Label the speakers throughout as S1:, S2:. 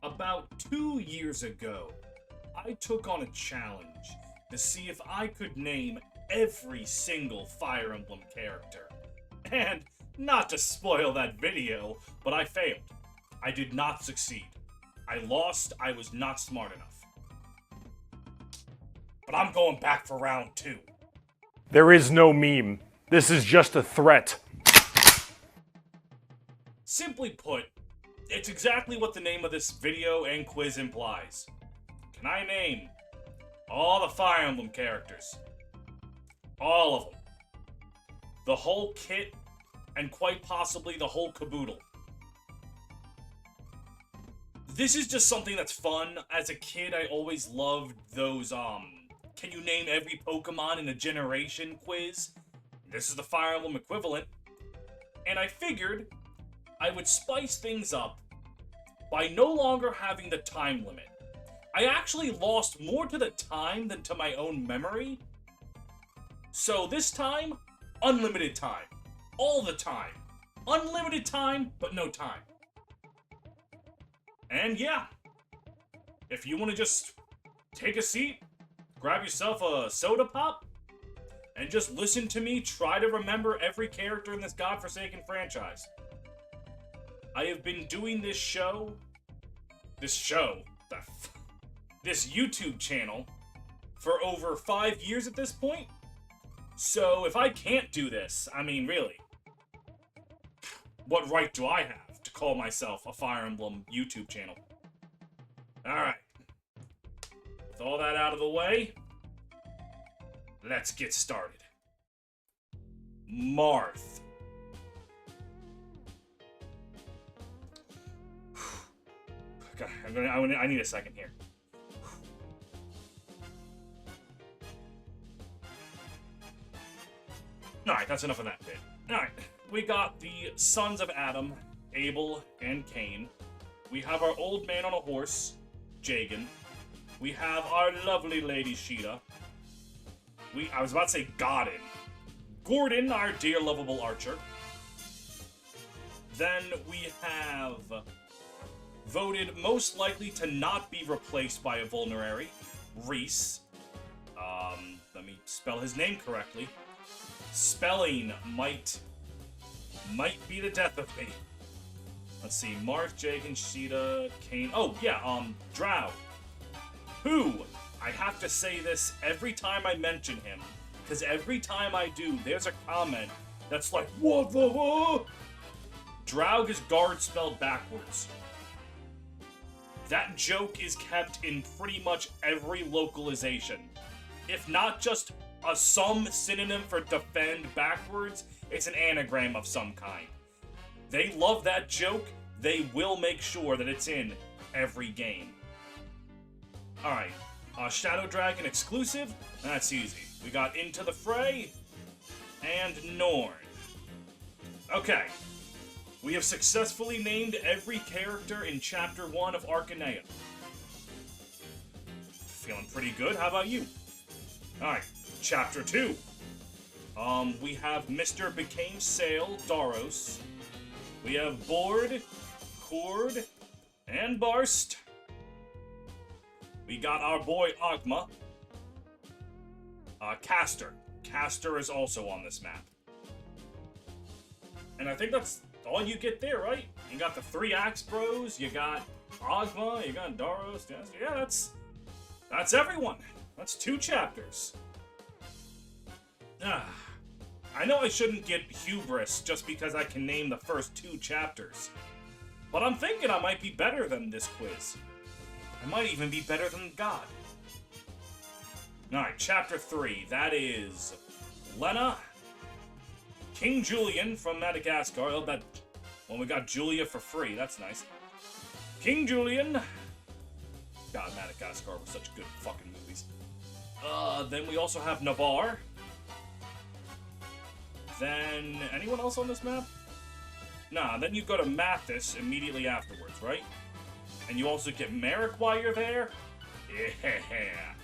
S1: About 2 years ago, I took on a challenge to see if I could name every single Fire Emblem character. And, not to spoil that video, but I failed. I did not succeed. I lost, I was not smart enough. But I'm going back for round 2.
S2: There is no meme. This is just a threat.
S1: Simply put, it's exactly what the name of this video and quiz implies. Can I name all the Fire Emblem characters? All of them. The whole kit, and quite possibly the whole caboodle. This is just something that's fun. As a kid, I always loved those, can you name every Pokemon in a generation quiz? This is the Fire Emblem equivalent. And I figured I would spice things up by no longer having the time limit. I actually lost more to the time than to my own memory. So this time, unlimited time. All the time. Unlimited time, but no time. And yeah, if you want to just take a seat, grab yourself a soda pop, and just listen to me try to remember every character in this godforsaken franchise. I have been doing this YouTube channel for over 5 years at this point. So if I can't do this, I mean, really, what right do I have to call myself a Fire Emblem YouTube channel? Alright. With all that out of the way, let's get started. Marth. God, I need a second here. Alright, that's enough of that bit. Alright, we got the sons of Adam, Abel and Cain. We have our old man on a horse, Jagan. We have our lovely lady Sheeta. I was about to say Godin. Gordon, our dear lovable archer. Then we have voted most likely to not be replaced by a vulnerary, Reese. Let me spell his name correctly. Spelling might be the death of me. Let's see, Marth, Jagan, Sheeta, Cain. Oh, yeah, Drow. Who, I have to say this every time I mention him, because every time I do, there's a comment that's like, what the fuck? Drow is guard spelled backwards. That joke is kept in pretty much every localization. If not just some synonym for defend backwards, it's an anagram of some kind. They love that joke. They will make sure that it's in every game. Alright, Shadow Dragon exclusive? That's easy. We got Into the Fray and Norn. Okay, we have successfully named every character in Chapter 1 of Arcanea. Feeling pretty good, how about you? Alright, Chapter 2. We have Mr. Became Sail, Daros. We have Board, Cord, and Barst. We got our boy Agma. Caster. Caster is also on this map. And I think that's all you get there, right? You got the 3 Axe Bros, you got Agma, you got Daros. Yeah, that's everyone. That's 2 chapters. I know I shouldn't get hubris just because I can name the first 2 chapters. But I'm thinking I might be better than this quiz. I might even be better than God. Alright, Chapter 3. That is Lena, King Julian from Madagascar. Oh, that... Well, we got Julia for free. That's nice. King Julian. God, Madagascar was such good fucking movies. Then we also have Navarre. Then, anyone else on this map? Nah, then you go to Mathis immediately afterwards, right? And you also get Merrick while you're there? Yeah.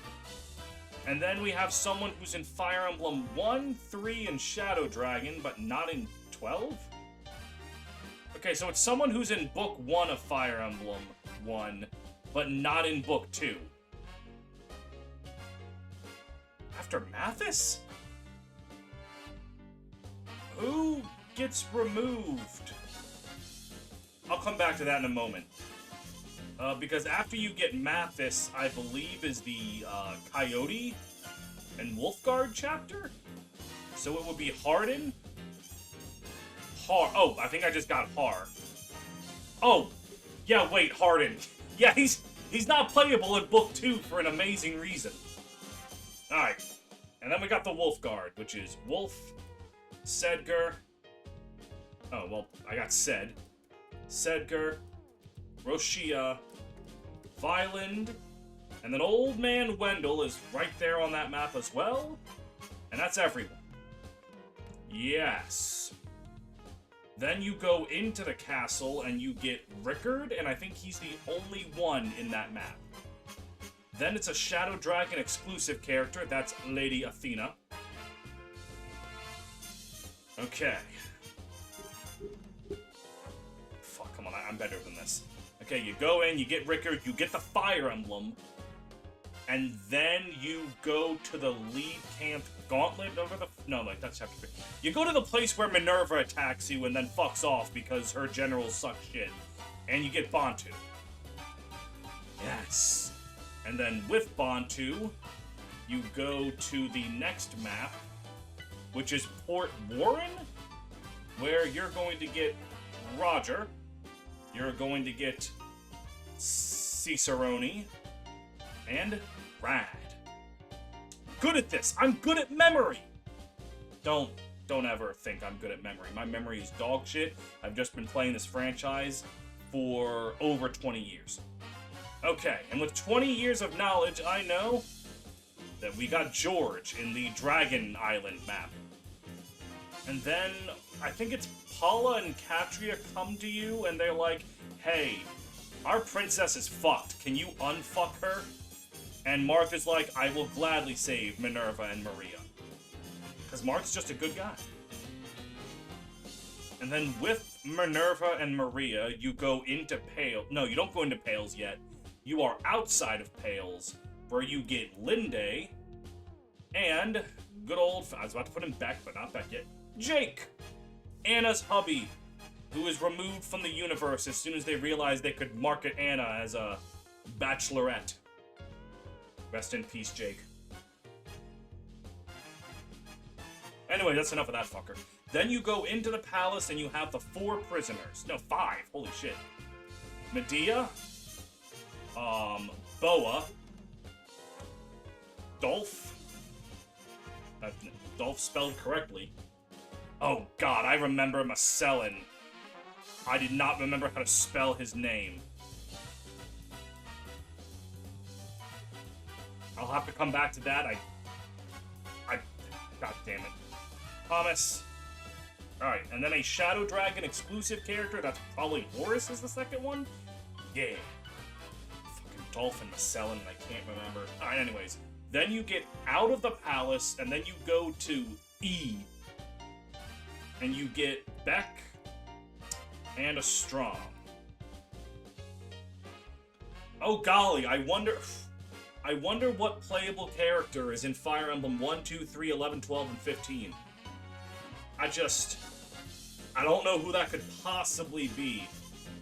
S1: And then we have someone who's in Fire Emblem 1, 3, and Shadow Dragon, but not in 12? Okay, so it's someone who's in Book 1 of Fire Emblem 1, but not in Book 2. After Mathis? Who gets removed? I'll come back to that in a moment. Because after you get Mathis, I believe is the Coyote and Wolfguard chapter? So it would be Hardin? Oh, I think I just got Har. Oh, yeah, wait, Hardin. Yeah, he's not playable in Book 2 for an amazing reason. Alright. And then we got the Wolfguard, which is Wolf, Sedger. Oh, well, I got Sed. Sedger, Roshia, Violend, and then Old Man Wendell is right there on that map as well. And that's everyone. Yes. Then you go into the castle and you get Rickard, and I think he's the only one in that map. Then it's a Shadow Dragon exclusive character, that's Lady Athena. Okay. Fuck, come on, I'm better than this. Okay, you go in, you get Rickard, you get the Fire Emblem, and then you go to the lead camp Gauntlet over the... No, like, that's chapter 3. You go to the place where Minerva attacks you and then fucks off because her generals suck shit. And you get Bantu. Yes. And then with Bantu, you go to the next map, which is Port Warren, where you're going to get Roger. You're going to get Cicerone. And Rad. Good at this. I'm good at memory. Don't ever think I'm good at memory. My memory is dog shit. I've just been playing this franchise for over 20 years. Okay, and with 20 years of knowledge, I know that we got George in the Dragon Island map. And then, I think it's Paula and Katria come to you, and they're like, hey, our princess is fucked. Can you unfuck her? And Marth is like, I will gladly save Minerva and Maria. Because Marth's just a good guy. And then with Minerva and Maria, you go into Pale. No, you don't go into Pales yet. You are outside of Pales, where you get Linde, and good old... I was about to put him back, but not back yet. Jake! Anna's hubby, who is removed from the universe as soon as they realized they could market Anna as a bachelorette. Rest in peace, Jake. Anyway, that's enough of that fucker. Then you go into the palace and you have the 4 prisoners. No, 5. Holy shit. Medea. Boa. Dolph. Dolph spelled correctly. Oh god, I remember Marcellin. I did not remember how to spell his name. I'll have to come back to that. God damn it. Thomas. Alright, and then a Shadow Dragon exclusive character. That's probably Horus is the second one? Yeah. Fucking Dolphin Marcellin, I can't remember. Alright, anyways. Then you get out of the palace, and then you go to E. And you get Beck and a Strom. Oh golly, I wonder what playable character is in Fire Emblem 1, 2, 3, 11, 12, and 15. I don't know who that could possibly be.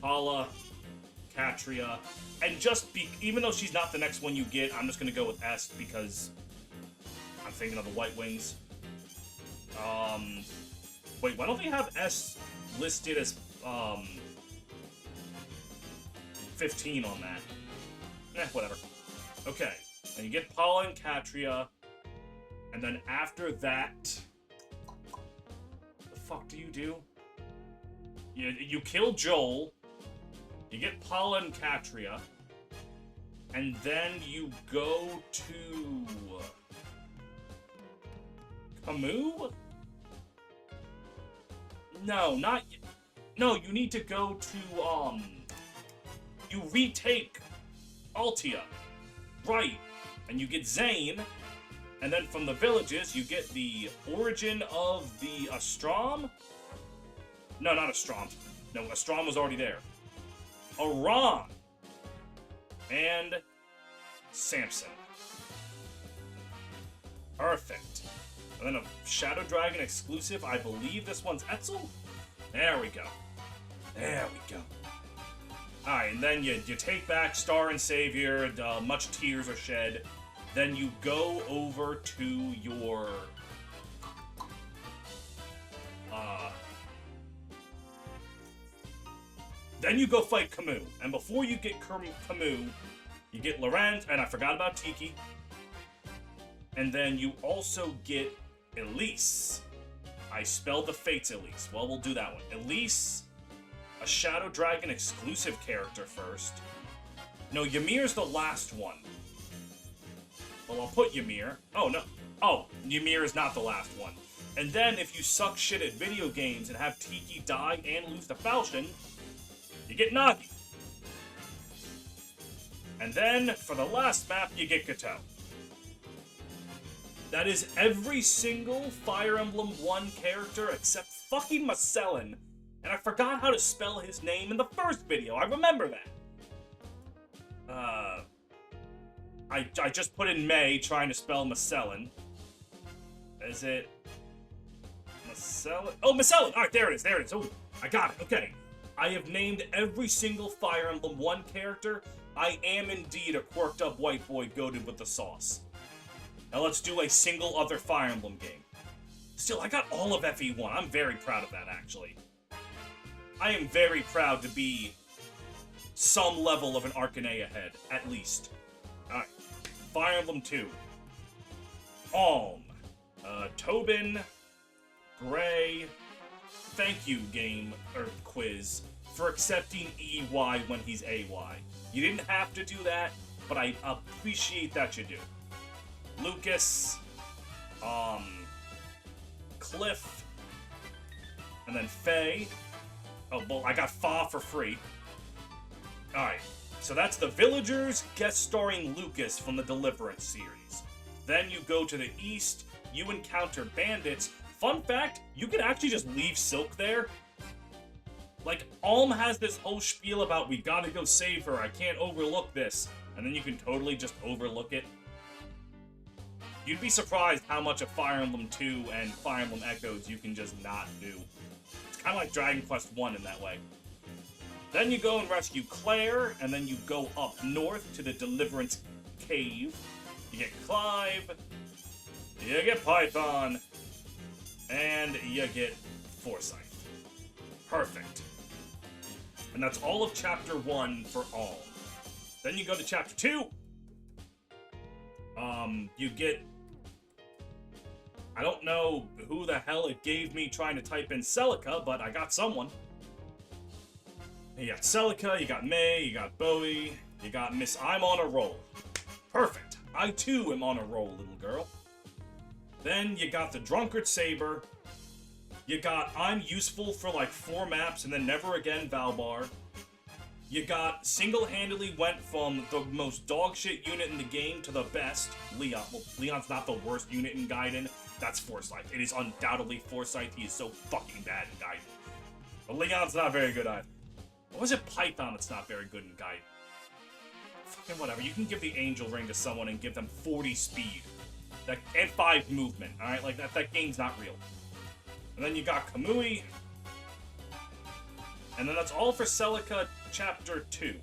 S1: Paula, Katria, and even though she's not the next one you get, I'm just gonna go with S because I'm thinking of the White Wings. Wait, why don't they have S listed as, 15 on that? Whatever. Okay, and you get Paula and Katria, and then after that, what the fuck do you do? You kill Joel, you get Paula and Katria, and then you go to Camus? No, not yet. No, you need to go to, you retake Altia. Right. And you get Zane, and then from the villages, you get the origin of the Astrom? No, not Astrom. No, Astron was already there. Aram. And Samson. Perfect. And then a Shadow Dragon exclusive. I believe this one's Etzel. There we go. There we go. Alright, and then you take back Star and Savior. Much tears are shed. Then you go over to your... Then you go fight Camus. And before you get Camus, you get Lorenz, and I forgot about Tiki. And then you also get Elise. I spelled the Fates Elise. Well, we'll do that one. Elise, a Shadow Dragon exclusive character first. No, Ymir's the last one. Well, I'll put Ymir. Oh, no. Oh, Ymir is not the last one. And then, if you suck shit at video games and have Tiki die and lose the falchion, you get Nagi. And then, for the last map, you get Gato. That is every single Fire Emblem 1 character except fucking Marcellin. And I forgot how to spell his name in the first video. I remember that. I just put in May trying to spell Marcellin. Is it... Marcellin? Oh, Marcellin! Alright, there it is, there it is. Oh, I got it, okay. I have named every single Fire Emblem 1 character. I am indeed a quirked up white boy goated with the sauce. Now let's do a single other Fire Emblem game. Still, I got all of FE1. I'm very proud of that, actually. I am very proud to be some level of an Arcanea ahead, at least. Alright. Fire Emblem 2. Alm. Tobin. Gray. Thank you, game, or quiz, for accepting EY when he's AY. You didn't have to do that, but I appreciate that you do. Lucas. Cliff. And then Faye. Oh, well, I got Fa for free. Alright, so that's the Villagers, guest starring Lucas from the Deliverance series. Then you go to the east, you encounter bandits. Fun fact, you can actually just leave Silk there. Like, Alm has this whole spiel about, we gotta go save her, I can't overlook this. And then you can totally just overlook it. You'd be surprised how much of Fire Emblem 2 and Fire Emblem Echoes you can just not do. It's kind of like Dragon Quest 1 in that way. Then you go and rescue Claire, and then you go up north to the Deliverance Cave. You get Clive, you get Python, and you get Forsyth. Perfect. And that's all of Chapter 1 for all. Then you go to Chapter 2. You get... I don't know who the hell it gave me trying to type in Celica, but I got someone. You got Celica, you got May, you got Bowie, you got Miss I'm on a roll. Perfect. I too am on a roll, little girl. Then you got the Drunkard Saber. You got I'm useful for like 4 maps and then never again Valbar. You got single-handedly went from the most dogshit unit in the game to the best, Leon. Well, Leon's not the worst unit in Gaiden. That's Forsyth. It is undoubtedly Forsyth. He is so fucking bad in Gaiden. But Leon's not very good either. Or was it Python that's not very good in Gaiden? Fucking whatever. You can give the Angel Ring to someone and give them 40 speed. And 5 movement, alright? Like, that game's not real. And then you got Kamui. And then that's all for Celica Chapter 2.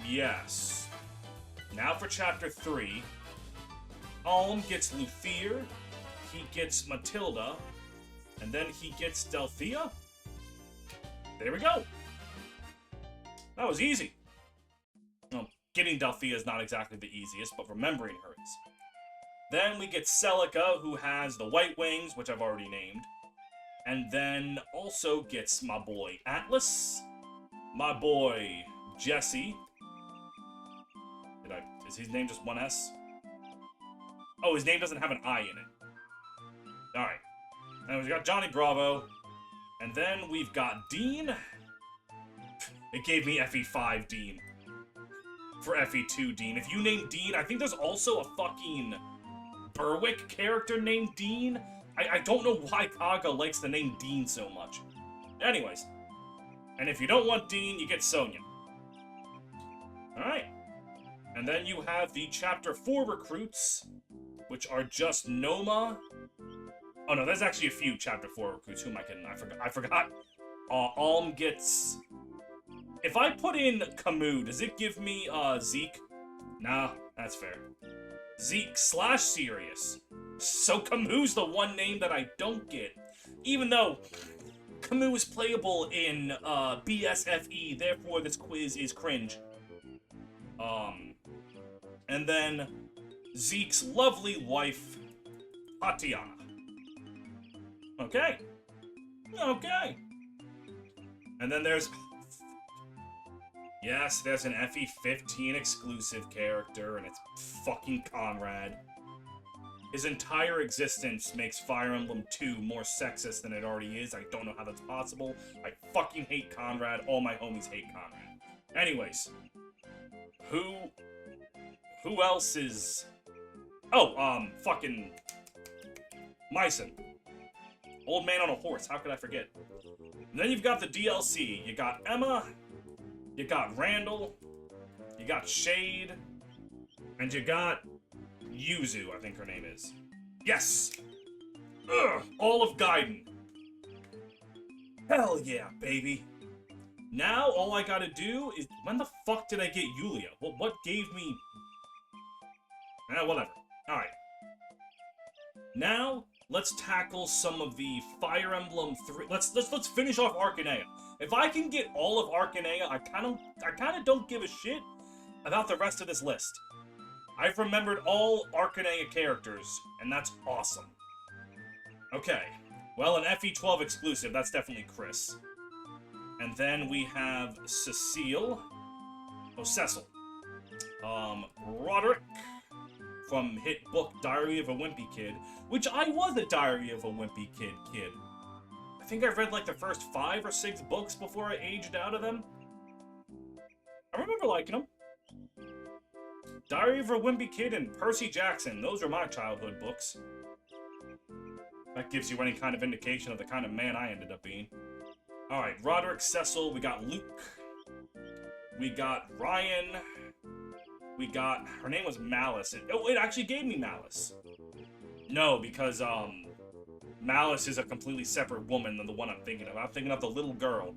S1: Yes. Now for Chapter 3. Alm gets Luthier. He gets Matilda. And then he gets Delphia. There we go. That was easy. Well, getting Delphia is not exactly the easiest, but remembering her is. Then we get Celica, who has the White Wings, which I've already named. And then also gets my boy Atlas, my boy Jesse. Is his name just one S? Oh, his name doesn't have an I in it. Alright. And we've got Johnny Bravo. And then we've got Dean. It gave me FE5 Dean. For FE2 Dean. If you name Dean, I think there's also a fucking Berwick character named Dean. I don't know why Kaga likes the name Dean so much. Anyways. And if you don't want Dean, you get Sonya. Alright. And then you have the Chapter 4 recruits, which are just Noma. Oh no, there's actually a few Chapter 4 recruits. Who am I kidding? I forgot. Alm gets... If I put in Camus, does it give me, Zeke? Nah, that's fair. Zeke / Sirius. So Camus' the one name that I don't get. Even though Camus is playable in, BSFE, therefore this quiz is cringe. And then Zeke's lovely wife, Tatiana. Okay. Okay. And then there's... Yes, there's an FE15 exclusive character, and it's fucking Conrad. His entire existence makes Fire Emblem 2 more sexist than it already is. I don't know how that's possible. I fucking hate Conrad. All my homies hate Conrad. Anyways. Who else is... Oh, fucking... Myson. Old man on a horse. How could I forget? And then you've got the DLC. You got Emma... You got Randall, you got Shade, and you got Yuzu, I think her name is. Yes! Ugh! All of Gaiden. Hell yeah, baby. Now, all I gotta do is... When the fuck did I get Yulia? Well, what gave me... whatever. Alright. Now, let's tackle some of the Fire Emblem 3... Let's finish off Arcanea. If I can get all of Arcanea, I kind of don't give a shit about the rest of this list. I've remembered all Arcanea characters, and that's awesome. Okay. Well, an FE12 exclusive, that's definitely Chris. And then we have Cecile. Oh, Cecil. Roderick from hit book Diary of a Wimpy Kid, which I was a Diary of a Wimpy Kid. I think I've read like the first 5 or 6 books before I aged out of them. I remember liking them. Diary of a Wimpy Kid and Percy Jackson, those are my childhood books. That gives you any kind of indication of the kind of man I ended up being. Alright, Roderick, Cecil, we got Luke. We got Ryan. We got... Her name was Malice. It actually gave me Malice. No, because, Malice is a completely separate woman than the one I'm thinking of. I'm thinking of the little girl.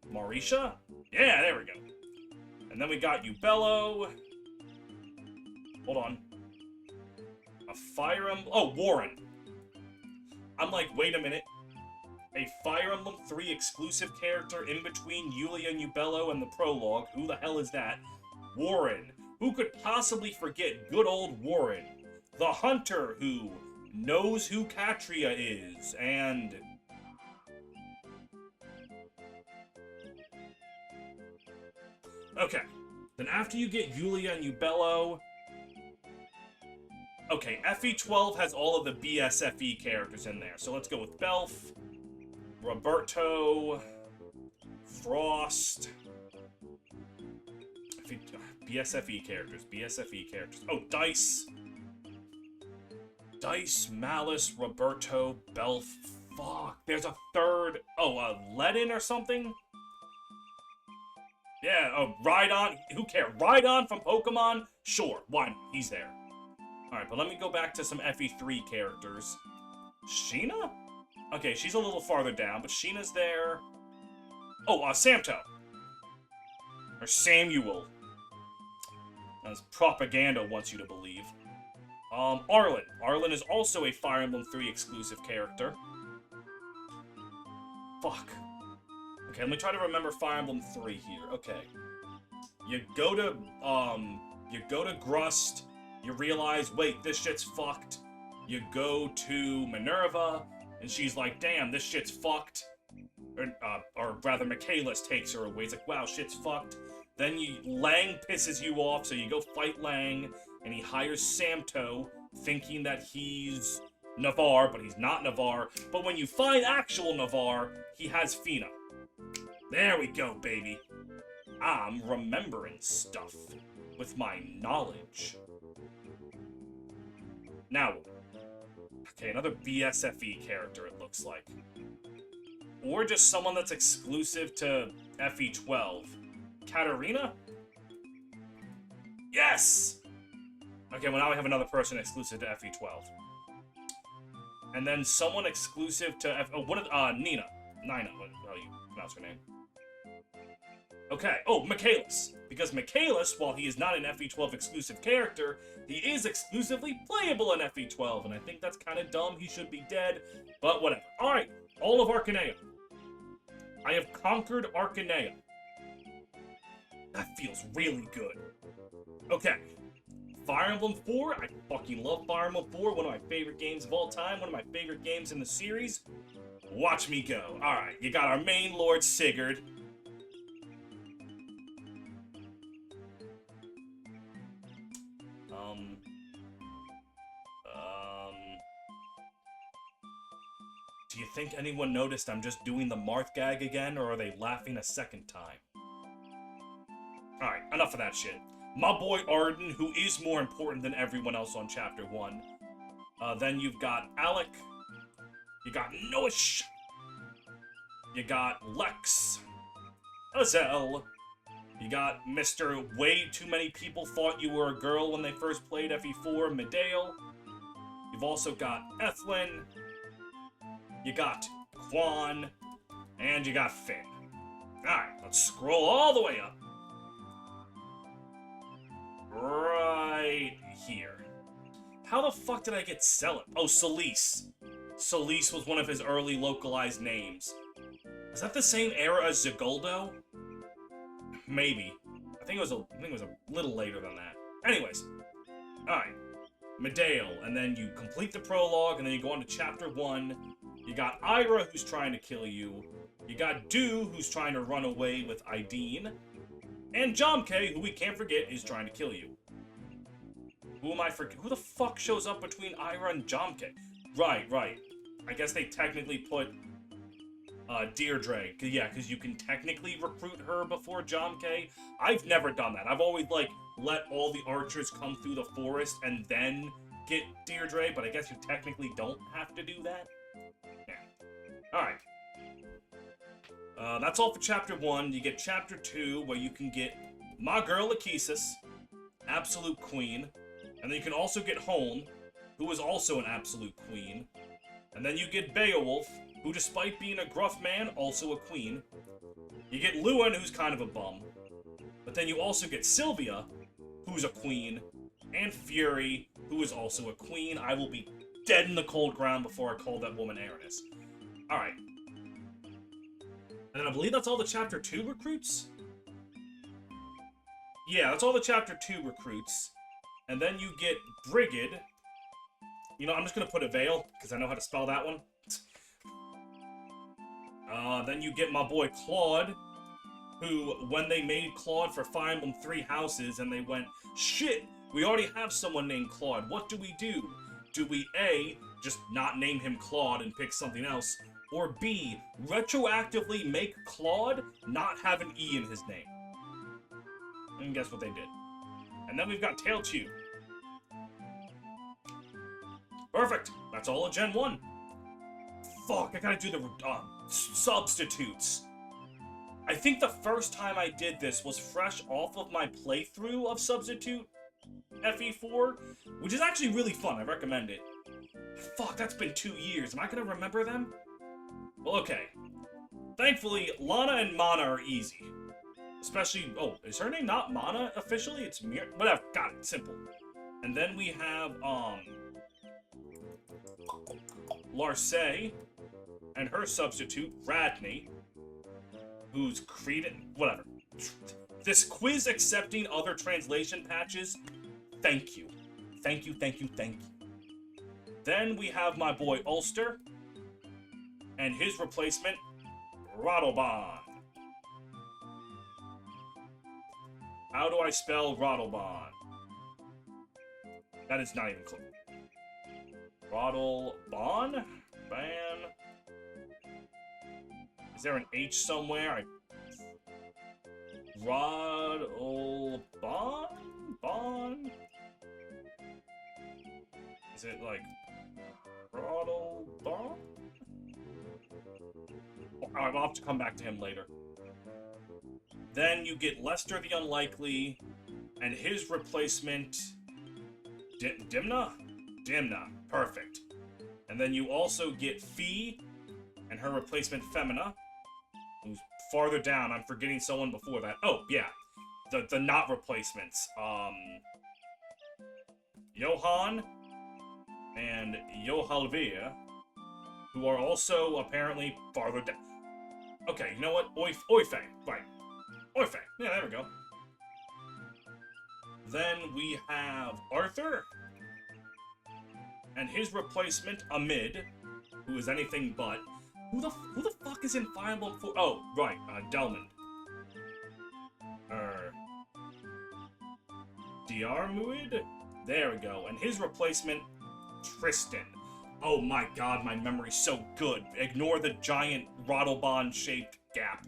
S1: Mauricia? Yeah, there we go. And then we got Ubello. Hold on. A Fire Emblem... Oh, Warren. I'm like, wait a minute. A Fire Emblem 3 exclusive character in between Yulia and Ubello and the prologue. Who the hell is that? Warren. Who could possibly forget good old Warren? The hunter who knows who Katria is, and... Okay. Then after you get Yulia and Ubello... Okay, FE12 has all of the BSFE characters in there. So let's go with Belf, Roberto, Frost... BSFE characters, BSFE characters. Oh, Dice. Dice, Malice, Roberto, Belf. Fuck, there's a third. Oh, Ledin or something? Yeah, oh, Rhydon. Who cares? Rhydon from Pokemon? Sure, why not? He's there. Alright, but let me go back to some FE3 characters. Sheena? Okay, she's a little farther down, but Sheena's there. Oh, Samto. Or Samuel. As propaganda wants you to believe. Arlen. Arlen is also a Fire Emblem 3 exclusive character. Fuck. Okay, let me try to remember Fire Emblem 3 here. Okay. You go to Grust, you realize, wait, this shit's fucked. You go to Minerva, and she's like, damn, this shit's fucked. Or rather, Michaelis takes her away. It's like, wow, shit's fucked. Then Lang pisses you off, so you go fight Lang, and he hires Samto, thinking that he's Navarre, but he's not Navarre. But when you find actual Navarre, he has Fina. There we go, baby. I'm remembering stuff with my knowledge. Now, okay, another BSFE character, it looks like. Or just someone that's exclusive to FE12. Katarina? Yes! Okay, well now I have another person exclusive to FE12. And then someone exclusive to Nina. Nina, how you pronounce her name? Okay, oh, Michaelis. Because Michaelis, while he is not an FE12 exclusive character, he is exclusively playable in FE12, and I think that's kind of dumb. He should be dead, but whatever. Alright, all of Arcanea. I have conquered Arcanea. That feels really good. Okay. Fire Emblem 4, I fucking love Fire Emblem 4, one of my favorite games of all time, one of my favorite games in the series. Watch me go. Alright, you got our main Lord Sigurd. Do you think anyone noticed I'm just doing the Marth gag again, or are they laughing a second time? Alright, enough of that shit. My boy Arden, who is more important than everyone else on Chapter 1. Then you've got Alec. You got Noish. You got Lex. Azel. You got Mr. Way Too Many People Thought You Were a Girl when they first played FE4, Medale. You've also got Ethlyn. You got Quan. And you got Finn. Alright, let's scroll all the way up. Right here. How the fuck did I get Celeb? Oh, Solis. Solis was one of his early localized names. Is that the same era as Zagoldo? Maybe. I think it was a little later than that. Anyways. Alright. Medale, and then you complete the prologue, and then you go on to Chapter 1. You got Ira, who's trying to kill you. You got Du, who's trying to run away with Ideen. And Jomke, who we can't forget, is trying to kill you. Who am I forgetting? Who the fuck shows up between Ira and Jomke? Right. I guess they technically put Deirdre. Yeah, because you can technically recruit her before Jomke. I've never done that. I've always, like, let all the archers come through the forest and then get Deirdre, but I guess you technically don't have to do that. Yeah. Alright. That's all for Chapter 1. You get Chapter 2, where you can get my girl Lachesis, absolute queen. And then you can also get Holm, who is also an absolute queen. And then you get Beowulf, who despite being a gruff man, also a queen. You get Lewin, who's kind of a bum. But then you also get Sylvia, who's a queen. And Fury, who is also a queen. I will be dead in the cold ground before I call that woman Aranis. Alright. And then I believe that's all the Chapter 2 recruits? Yeah, that's all the Chapter 2 recruits. And then you get Brigid. You know, I'm just gonna put a veil, because I know how to spell that one. Then you get my boy Claude, who, when they made Claude for Fire Emblem 3 Houses, and they went, shit, we already have someone named Claude, what do we do? Do we A, just not name him Claude and pick something else, or B, retroactively make Claude not have an E in his name? And guess what they did? And then we've got Tail Chew. Perfect. That's all of Gen 1. Fuck, I gotta do the substitutes. I think the first time I did this was fresh off of my playthrough of Substitute FE4, which is actually really fun. I recommend it. Fuck, that's been 2 years. Am I gonna remember them? Well, okay. Thankfully, Lana and Mana are easy. Especially, oh, is her name not Mana officially? It's Mir, whatever, got it, simple. And then we have, Larcey, and her substitute, Radney, who's created, whatever. This quiz accepting other translation patches, thank you. Thank you. Then we have my boy Ulster, and his replacement, Radobon. How do I spell Radobon? That is not even close. Radobon? Ban? Is there an H somewhere? Radobon? Bon? Is it like Radobon? Alright, we'll have to come back to him later. Then you get Lester the Unlikely, and his replacement... Dimna? Dimna. Perfect. And then you also get Fee, and her replacement Femina, who's farther down. I'm forgetting someone before that. Oh, yeah. The not replacements. Johan and Johalvia, who are also apparently farther down. Okay, you know what? Oife. Right. Oife. Yeah, there we go. Then we have Arthur, and his replacement, Amid, who is anything but. Who the fuck is in Fire Emblem 4? Oh, right, Delmond. Diarmuid? There we go. And his replacement, Tristan. Oh my god, my memory's so good. Ignore the giant Rottlebond-shaped gap.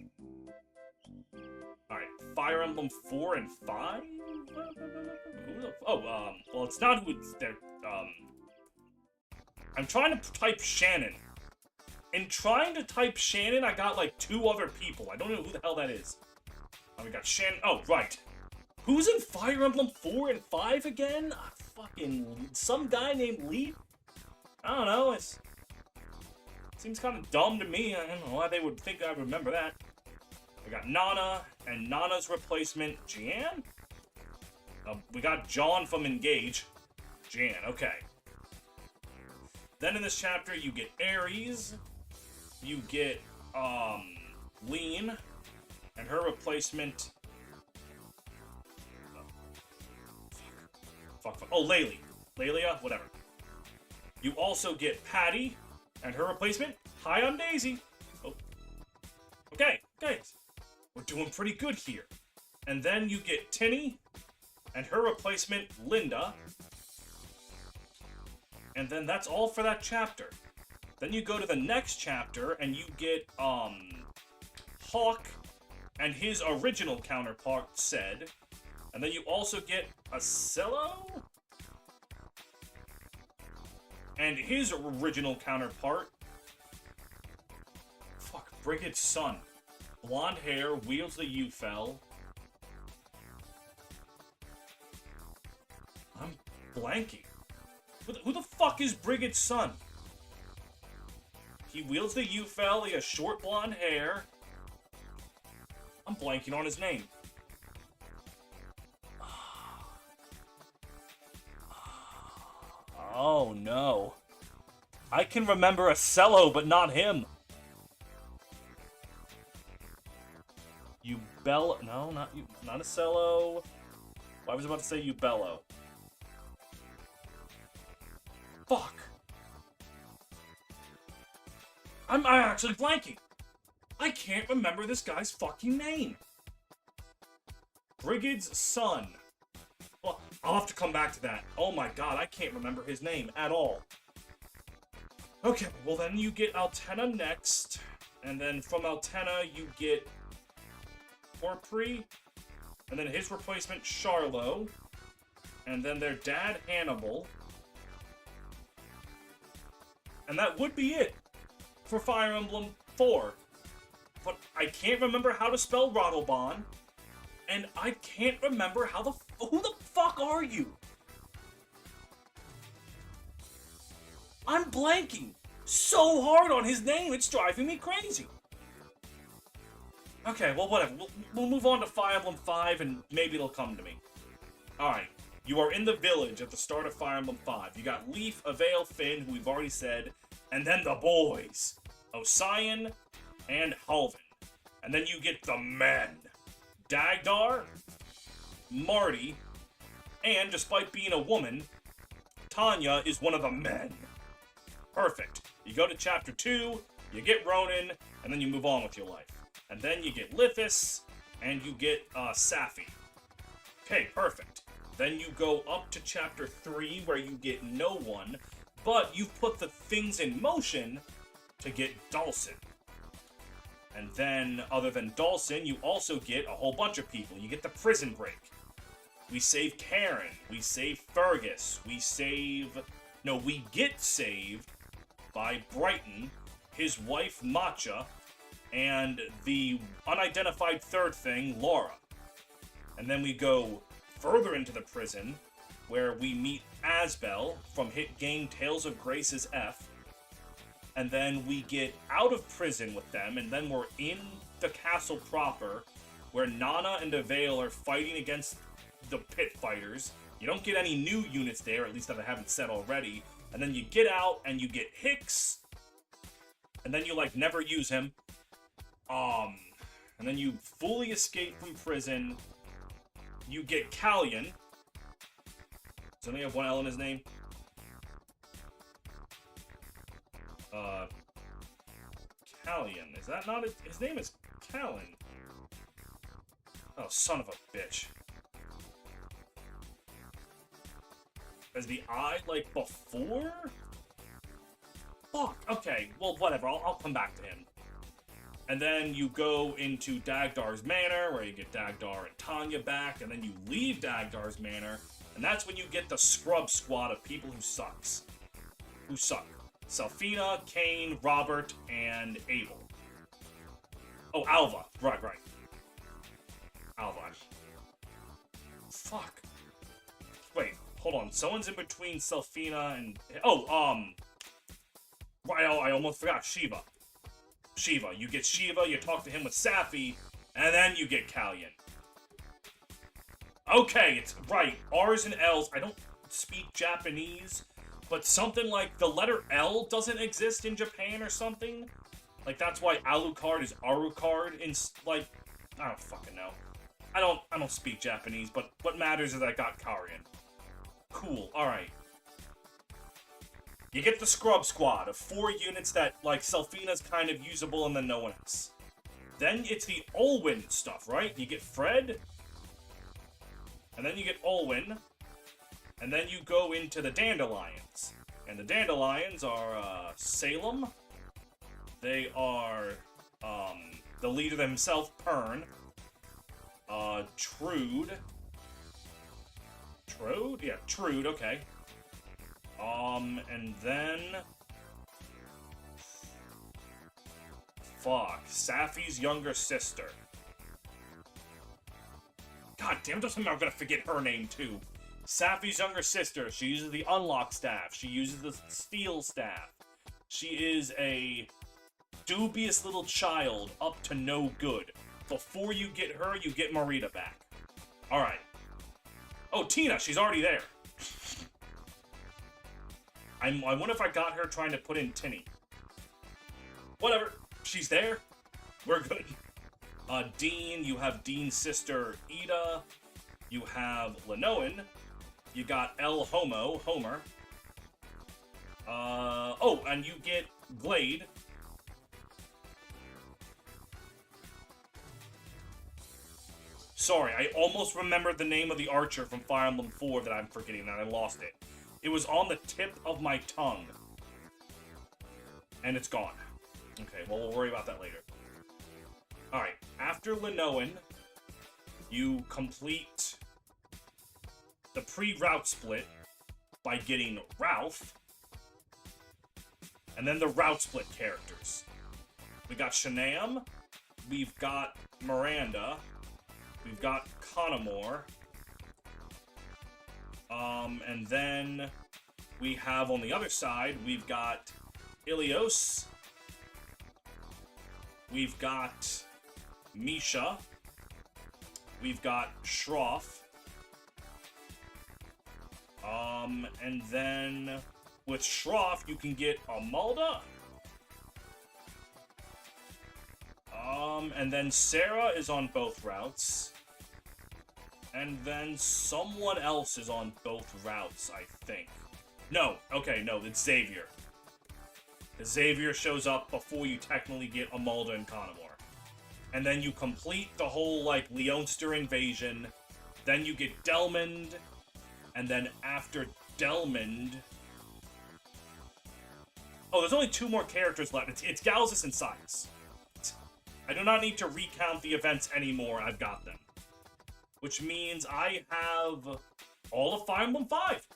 S1: Alright, Fire Emblem 4 and 5? Oh, well, it's not who it's there. I'm trying to type Shannon. In trying to type Shannon, I got like 2 other people. I don't know who the hell that is. Oh, we got Shannon. Oh, right. Who's in Fire Emblem 4 and 5 again? Fucking some guy named Lee? I don't know. It seems kind of dumb to me. I don't know why they would think I remember that. We got Nana and Nana's replacement, Jan? We got John from Engage. Jan, okay. Then in this chapter, you get Ares. You get, Lean. And her replacement... Fuck. Oh, Laylee. Lelia? Whatever. You also get Patty. And her replacement, Hi, I'm Daisy. Oh. Okay, guys. We're doing pretty good here. And then you get Tinny. And her replacement, Linda. And then that's all for that chapter. Then you go to the next chapter, and you get, Hawk and his original counterpart, Ced. And then you also get Acello? And his original counterpart... Fuck, Brigade's son. Blonde hair, wields the Ufel. I'm blanking. Who the fuck is Brigade's son? He wields the Ufel, he has short blonde hair. I'm blanking on his name. Oh no. I can remember Acello, but not him. Ubello. No, not you. Not Acello. I was about to say Ubello. Fuck. I'm actually blanking. I can't remember this guy's fucking name. Brigade's son. Well, I'll have to come back to that. Oh my god, I can't remember his name at all. Okay, well then you get Altena next. And then from Altena you get Porpri. And then his replacement, Charlo. And then their dad, Hannibal. And that would be it for Fire Emblem 4. But I can't remember how to spell Rottlebond. And I can't remember how the... Who the fuck are you? I'm blanking so hard on his name, it's driving me crazy. Okay, well, whatever. We'll move on to Fire Emblem 5, and maybe it'll come to me. Alright. You are in the village at the start of Fire Emblem 5. You got Leaf, Avail, Finn, who we've already said, and then the boys. Osian and Halvin. And then you get the men. Dagdar, Marty, and despite being a woman, Tanya is one of the men. Perfect. You go to Chapter 2, you get Ronan, and then you move on with your life. And then you get Lithis, and you get Safi. Okay, perfect. Then you go up to Chapter 3, where you get no one, but you've put the things in motion to get Dhalsim. And then, other than Dhalsim, you also get a whole bunch of people. You get the prison break. We save Karen. We save Fergus. We get saved by Brighton, his wife Matcha, and the unidentified third thing, Laura. And then we go further into the prison, where we meet Asbel from hit game Tales of Grace's F. And then we get out of prison with them, and then we're in the castle proper, where Nana and Avail are fighting against the pit fighters. You don't get any new units there, at least that I haven't said already. And then you get out, and you get Hicks, and then you, like, never use him. And then you fully escape from prison. You get Callion. Does only have one L in his name? Callion. Is that not his name is Callan. Oh, son of a bitch. Is the I, like, before? Fuck, okay, well, whatever, I'll come back to him. And then you go into Dagdar's Manor, where you get Dagdar and Tanya back, and then you leave Dagdar's Manor, and that's when you get the scrub squad of people who suck. Selfina, Kane, Robert, and Abel. Oh, Alva. Right. Alva. Fuck. Wait, hold on. Someone's in between Selfina and... Oh, right, I almost forgot. Shiva. You get Shiva, you talk to him with Safi, and then you get Callion. Okay, it's right. R's and L's. I don't speak Japanese, but something like the letter L doesn't exist in Japan or something. Like, that's why Alucard is Arucard in, like, I don't fucking know. I don't speak Japanese, but what matters is I got Karian. Cool, alright. You get the Scrub Squad of 4 units that, like, Selfina's kind of usable and then no one else. Then it's the Olwyn stuff, right? You get Fred, and then you get Olwyn, and then you go into the Dandelions. And the Dandelions are, Salem. They are, the leader himself, Pern. Trude. Trude? Yeah, Trude, okay. And then... Fuck. Safi's younger sister. God damn, doesn't mean I'm gonna forget her name, too. Safi's younger sister. She uses the Unlock Staff. She uses the Steel Staff. She is a dubious little child up to no good. Before you get her, you get Marita back. Alright. Oh, Tina, she's already there. I wonder if I got her trying to put in Tinny. Whatever. She's there. We're good. Dean, you have Dean's sister, Ida. You have Lenoan. You got Homer. Oh, and you get Glade. Sorry, I almost remembered the name of the archer from Fire Emblem 4 that I'm forgetting, and I lost it. It was on the tip of my tongue. And it's gone. Okay, well, we'll worry about that later. Alright, after Lenoan, you complete the pre-route split by getting Ralph, and then the route split characters. We got Shanam, we've got Miranda, we've got Conamore, and then we have on the other side, we've got Ilios, we've got Misha, we've got Shroff, and then with Shroff, you can get Amalda, and then Sarah is on both routes, and then someone else is on both routes, I think. No, okay, no, it's Xavier. Xavier shows up before you technically get Amalda and Conamore. And then you complete the whole, like, Leonster invasion, then you get Delmond, and then after Delmond... Oh, there's only 2 more characters left. It's Galzus and Sias. I do not need to recount the events anymore, I've got them. Which means I have all of Fire Emblem 5.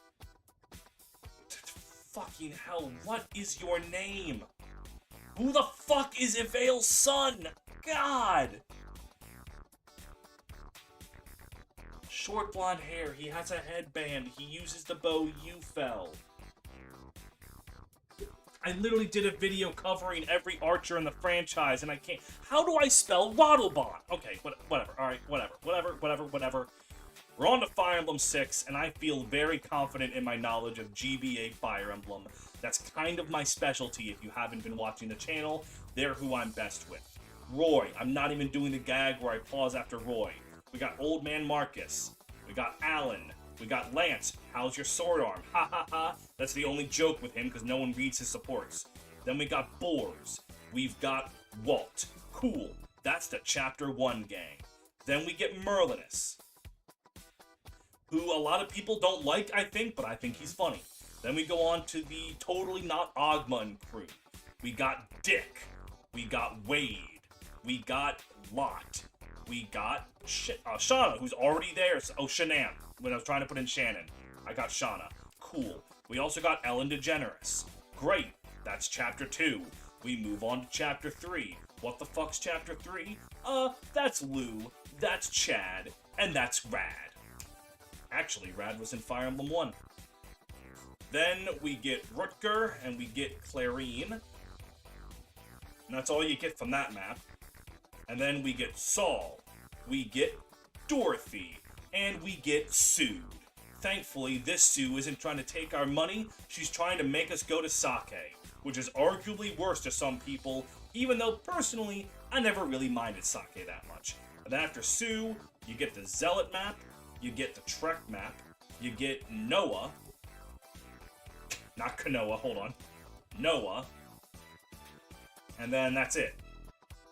S1: Fucking hell, what is your name? Who the fuck is Yvail's son? God! Short blonde hair, he has a headband, he uses the bow you fell. I literally did a video covering every archer in the franchise, and I can't... How do I spell Waddlebon? Okay, whatever, alright, whatever. We're on to Fire Emblem 6, and I feel very confident in my knowledge of GBA Fire Emblem. That's kind of my specialty if you haven't been watching the channel. They're who I'm best with. Roy, I'm not even doing the gag where I pause after Roy. We got Old Man Marcus. We got Alan. We got Lance. How's your sword arm? Ha ha ha. That's the only joke with him because no one reads his supports. Then we got Boars. We've got Walt. Cool. That's the Chapter 1 gang. Then we get Merlinus, who a lot of people don't like, I think, but I think he's funny. Then we go on to the totally not Ogma crew. We got Dick. We got Wade. We got Lot. We got Shauna, who's already there. Oh, Shanann. When I was trying to put in Shannon, I got Shauna. Cool. We also got Ellen DeGeneres. Great. That's Chapter 2. We move on to Chapter 3. What the fuck's Chapter 3? That's Lou. That's Chad. And that's Rad. Actually, Rad was in Fire Emblem 1. Then we get Rutger, and we get Clarine. And that's all you get from that map. And then we get Saul. We get Dorothy. And we get sued. Thankfully, this Sue isn't trying to take our money. She's trying to make us go to Sake, which is arguably worse to some people, even though, personally, I never really minded Sake that much. And then after Sue, you get the Zealot map, you get the Trek map, you get Noah. Not Kanoa, hold on. Noah. And then that's it.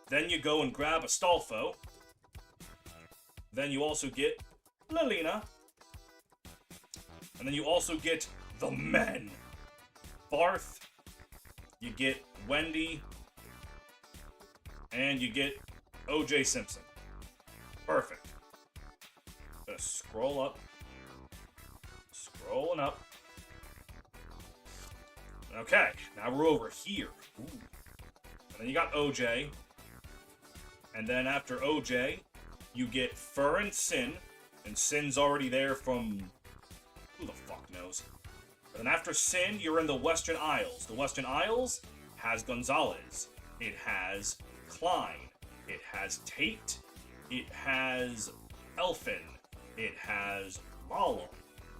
S1: Then you go and grab Astolfo. Then you also get Lilina. And then you also get the men. Barth. You get Wendy. And you get O.J. Simpson. Perfect. Gonna scroll up. Scrolling up. Okay, now we're over here. Ooh. And then you got O.J. And then after O.J., you get Fur and Sin. And Sin's already there from... who the fuck knows? And then after Sin, you're in the Western Isles. The Western Isles has Gonzalez. It has Klein. It has Tate. It has Elfin. It has Lalo.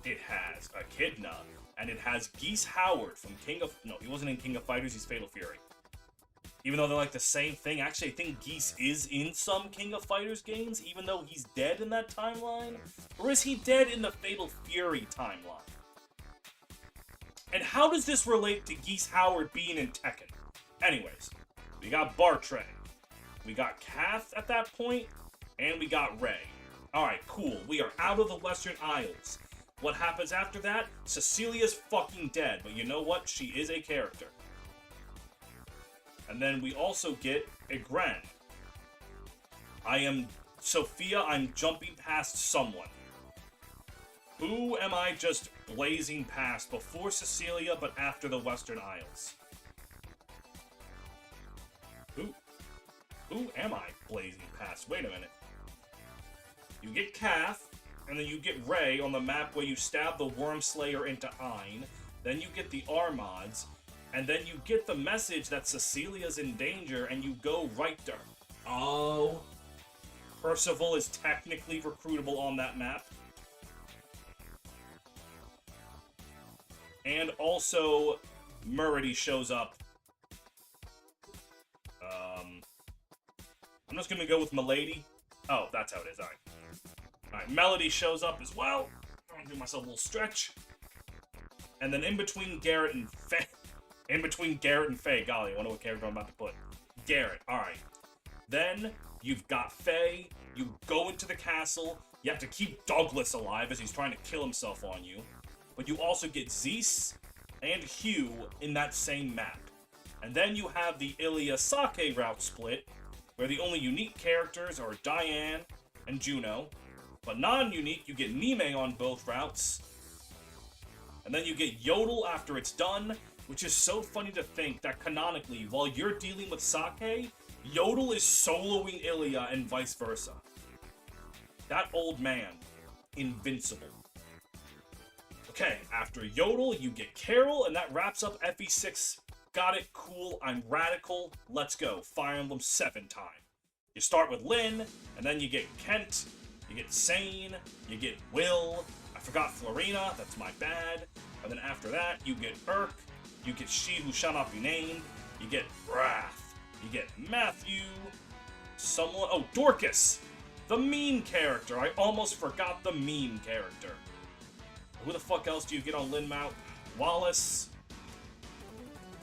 S1: It has Echidna. And it has Geese Howard from King of... no, he wasn't in King of Fighters, he's Fatal Fury. Even though they're like the same thing. Actually, I think Geese is in some King of Fighters games, even though he's dead in that timeline. Or is he dead in the Fatal Fury timeline? And how does this relate to Geese Howard being in Tekken? Anyways, we got Bartray. We got Kath at that point, and we got Ray. Alright, cool. We are out of the Western Isles. What happens after that? Cecilia's fucking dead, but you know what? She is a character. And then we also get Egren. I am Sophia, I'm jumping past someone. Who am I just blazing past before Cecilia, but after the Western Isles? Who am I blazing past? Wait a minute. You get Kath, and then you get Ray on the map where you stab the Worm Slayer into Ein. Then you get the Armads. And then you get the message that Cecilia's in danger, and you go right there. Oh. Percival is technically recruitable on that map. And also, Murady shows up. I'm just gonna go with Milady. Oh, that's how it is, alright. Alright, Melody shows up as well. I'm gonna do myself a little stretch. And then in between Garrett and Faye... golly, I wonder what character I'm about to put. Garrett, alright. Then, you've got Faye, you go into the castle, you have to keep Douglas alive as he's trying to kill himself on you. But you also get Zeus and Hugh in that same map. And then you have the Ilya Sake route split, where the only unique characters are Diane and Juno. But non-unique, you get Mime on both routes. And then you get Yodel after it's done, Which is so funny to think that canonically, while you're dealing with Sake, Yodel is soloing Ilya and vice versa. That old man. Invincible. Okay, after Yodel, you get Carol, and that wraps up FE6. Got it, cool, I'm radical, let's go. Fire Emblem 7 time. You start with Lyn, and then you get Kent, you get Sane, you get Will, I forgot Florina, that's my bad. And then after that, you get Urk, you get She Who Shall Not Be Named, you get Wrath, you get Matthew, someone, oh, Dorcas! The meme character, I almost forgot the meme character. Who the fuck else do you get on Lyn Mount? Wallace,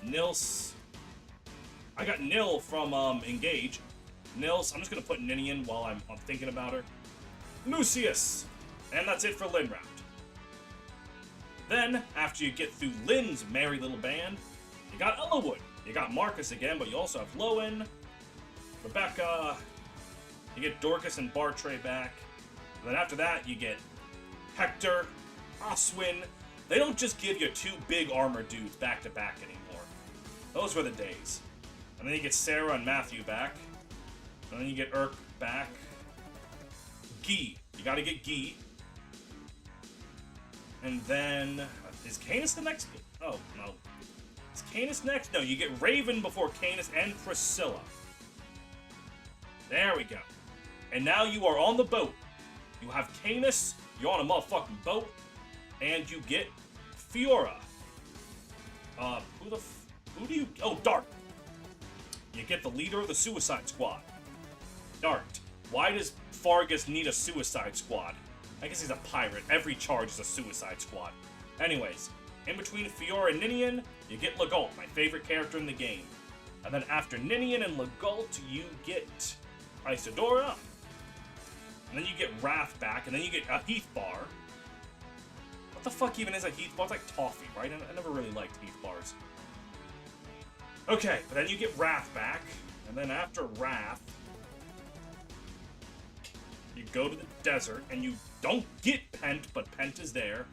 S1: Nils. I got Nil from Engage. Nils, I'm just gonna put Ninian while I'm thinking about her. Lucius! And that's it for Lyn round. Then, after you get through Lyn's merry little band, you got Ellawood. You got Marcus again, but you also have Lowen, Rebecca, you get Dorcas and Bartray back. And then after that, you get Hector, Oswin. They don't just give you 2 big armor dudes back to back anymore. Those were the days. And then you get Sarah and Matthew back. And then you get Urk back. Guy. You gotta get Guy. And then... is Canis the next? Oh, no. Is Canis next? No, you get Raven before Canis and Priscilla. There we go. And now you are on the boat. You have Canis, you're on a motherfucking boat, and you get Fiora. Who do you... oh, Dart. You get the leader of the Suicide Squad. Dart. Why does Fargus need a Suicide Squad? I guess he's a pirate. Every charge is a Suicide Squad. Anyways, in between Fiora and Ninian, you get Legault, my favorite character in the game. And then after Ninian and Legault, you get Isadora. And then you get Wrath back, and then you get a Heath Bar. What the fuck even is a Heath Bar? It's like toffee, right? I never really liked Heath Bars. Okay, but then you get Wrath back, and then after Wrath, you go to the desert, and you don't get Pent, but Pent is there.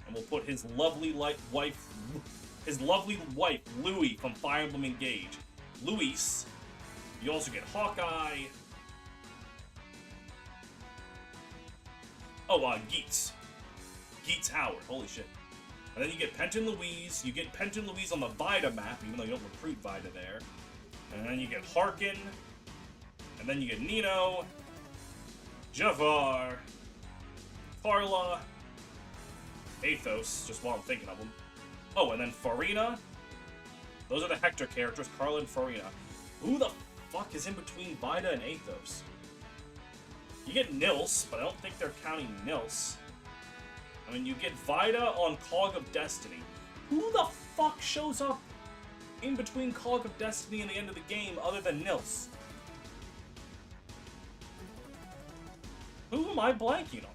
S1: And we'll put his lovely wife, Louis, from Fire Emblem Engage. Luis. You also get Hawkeye. Oh, Geets. Geets Howard. Holy shit. And then you get Penton Louise. You get Penton Louise on the Vida map, even though you don't recruit Vida there. And then you get Harkin. And then you get Nino. Javar. Carla. Athos, just while I'm thinking of them. Oh, and then Farina. Those are the Hector characters, Carla and Farina. Who the fuck is in between Vida and Athos? You get Nils, but I don't think they're counting Nils. I mean, you get Vida on Cog of Destiny. Who the fuck shows up in between Cog of Destiny and the end of the game other than Nils? Who am I blanking on?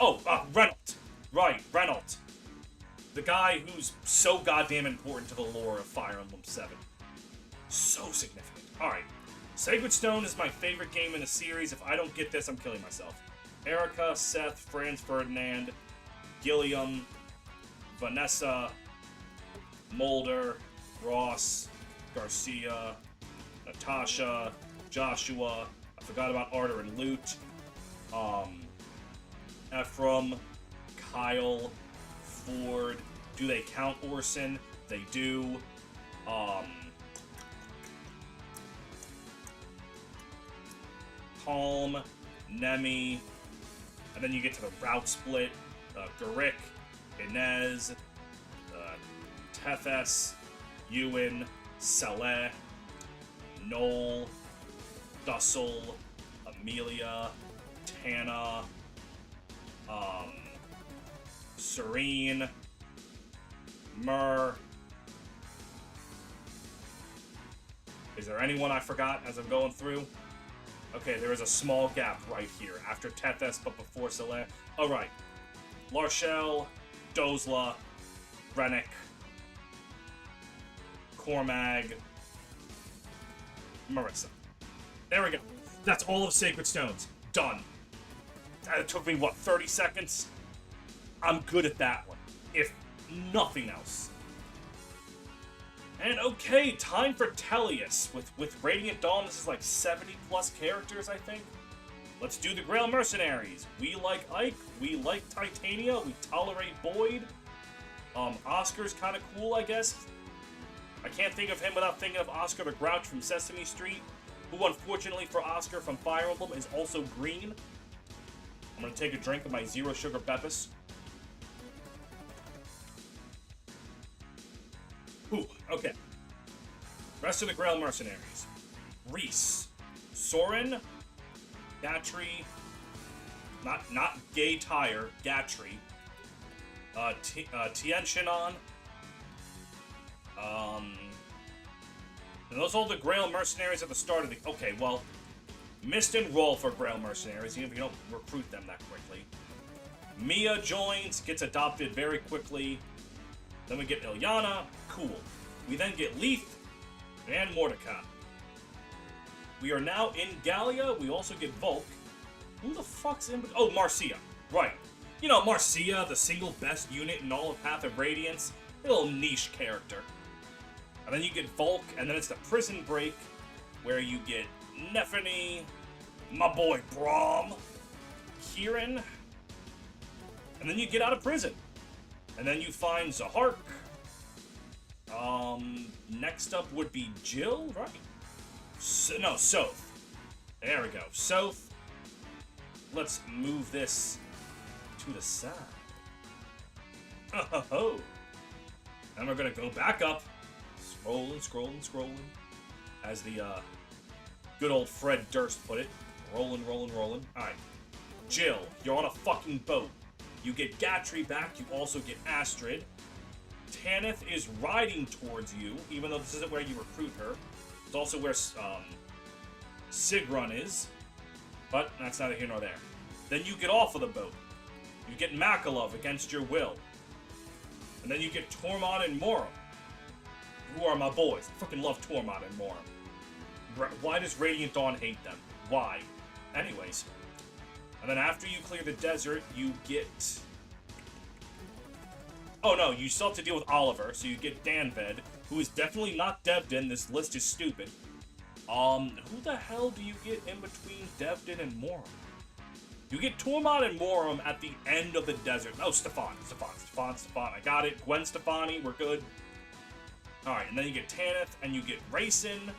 S1: Oh, Renault. Right, Renault. The guy who's so goddamn important to the lore of Fire Emblem 7. So significant. Alright. Sacred Stone is my favorite game in the series. If I don't get this, I'm killing myself. Erica, Seth, Franz Ferdinand, Gilliam, Vanessa, Mulder, Ross, Garcia, Natasha, Joshua. I forgot about Arter and Lute. Ephraim, Kyle, Ford. Do they count Orson? They do. Calm, Nemi, and then you get to the route split. Garrick, Inez, Tethys, Ewan, Saleh, Noel, Dussel, Amelia, Tana, Serene, Myrrh. Is there anyone I forgot as I'm going through? Okay, there is a small gap right here, after Tethys, but before Saleh. Alright. Larshel, Dozla, Rennick, Cormag, Marissa. There we go. That's all of Sacred Stones. Done. It took me, what, 30 seconds? I'm good at that one, if nothing else. And okay, time for Tellius. With Radiant Dawn, this is like 70 plus characters, I think. Let's do the Grail Mercenaries. We like Ike, we like Titania, we tolerate Boyd. Oscar's kind of cool, I guess. I can't think of him without thinking of Oscar the Grouch from Sesame Street, who unfortunately for Oscar from Fire Emblem is also green. I'm gonna take a drink of my zero sugar Beppis. Ooh, okay. Rest of the Grail Mercenaries. Reese. Soren. Gatry. Not Gay Tire. Gatry. Tien Shinon. And those are all the Grail Mercenaries at the start of the... Okay, well... Mist and roll for Grail Mercenaries, even if you don't recruit them that quickly. Mia joins, gets adopted very quickly. Then we get Ilyana. Cool. We then get Leith and Mordecai. We are now in Gallia. We also get Volk. Who the fuck's in... Oh, Marcia. Right. You know, Marcia, the single best unit in all of Path of Radiance. A little niche character. And then you get Volk, and then it's the Prison Break, where you get Nephany, my boy Braum, Kieran, and then you get out of prison. And then you find Zahark. Next up would be Jill, right? No, Soth. There we go. Soth. Let's move this to the side. Oh. And we're gonna go back up. Scrolling. As the, good old Fred Durst put it. Rolling. Alright. Jill, you're on a fucking boat. You get Gatry back, you also get Astrid. Tanith is riding towards you, even though this isn't where you recruit her. It's also where, Sigrun is. But that's neither here nor there. Then you get off of the boat. You get Makalov against your will. And then you get Tormod and Moram, who are my boys. I fucking love Tormod and Moram. Why does Radiant Dawn hate them? Why? Anyways. And then after you clear the desert, you get... Oh no, you still have to deal with Oliver, so you get Danved, who is definitely not Devdin. This list is stupid. Who the hell do you get in between Devdin and Moram? You get Tormod and Moram at the end of the desert. Oh, Stefan. I got it. Gwen Stefani, we're good. Alright, and then you get Tanith, and you get Rayson,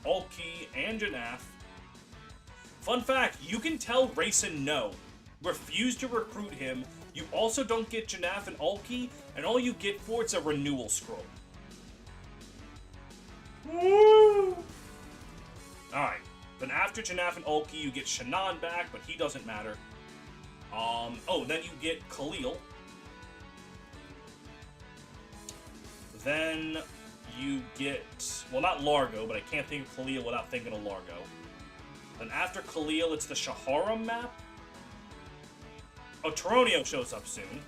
S1: Ulki, and Janaf. Fun fact, you can tell Rayson no. Refuse to recruit him. You also don't get Janaf and Ulki, and all you get for it's a renewal scroll. Woo! Alright, then after Janaf and Ulki, you get Shannon back, but he doesn't matter. Oh, then you get Khalil. Then you get, well, not Largo, but I can't think of Khalil without thinking of Largo. Then after Khalil, it's the Shaharam map. Oh, Taronio shows up soon.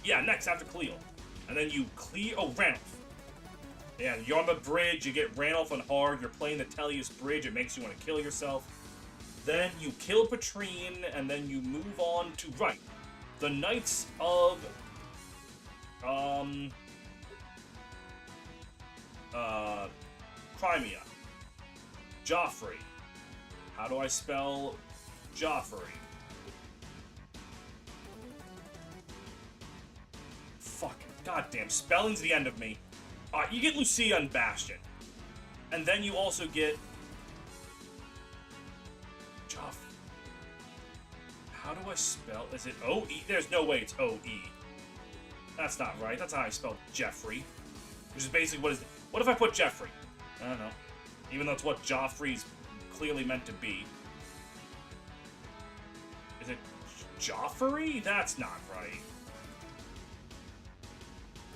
S1: Yeah, next after Khalil. And then you clear, oh, Ranulf. Yeah, you're on the bridge, you get Ranulf and Hard, you're playing the Tellius bridge, it makes you want to kill yourself. Then you kill Patrine, and then you move on to, right, the Knights of, Crimea. Joffrey. How do I spell Joffrey? Fuck. Goddamn. Spelling's the end of me. You get Lucia and Bastion. And then you also get... Joff... How do I spell... Is it O-E? There's no way it's O-E. That's not right. That's how I spell Jeffrey. Which is basically what is... What if I put Jeffrey? I don't know. Even though it's what Joffrey's clearly meant to be. Is it Joffrey? That's not right.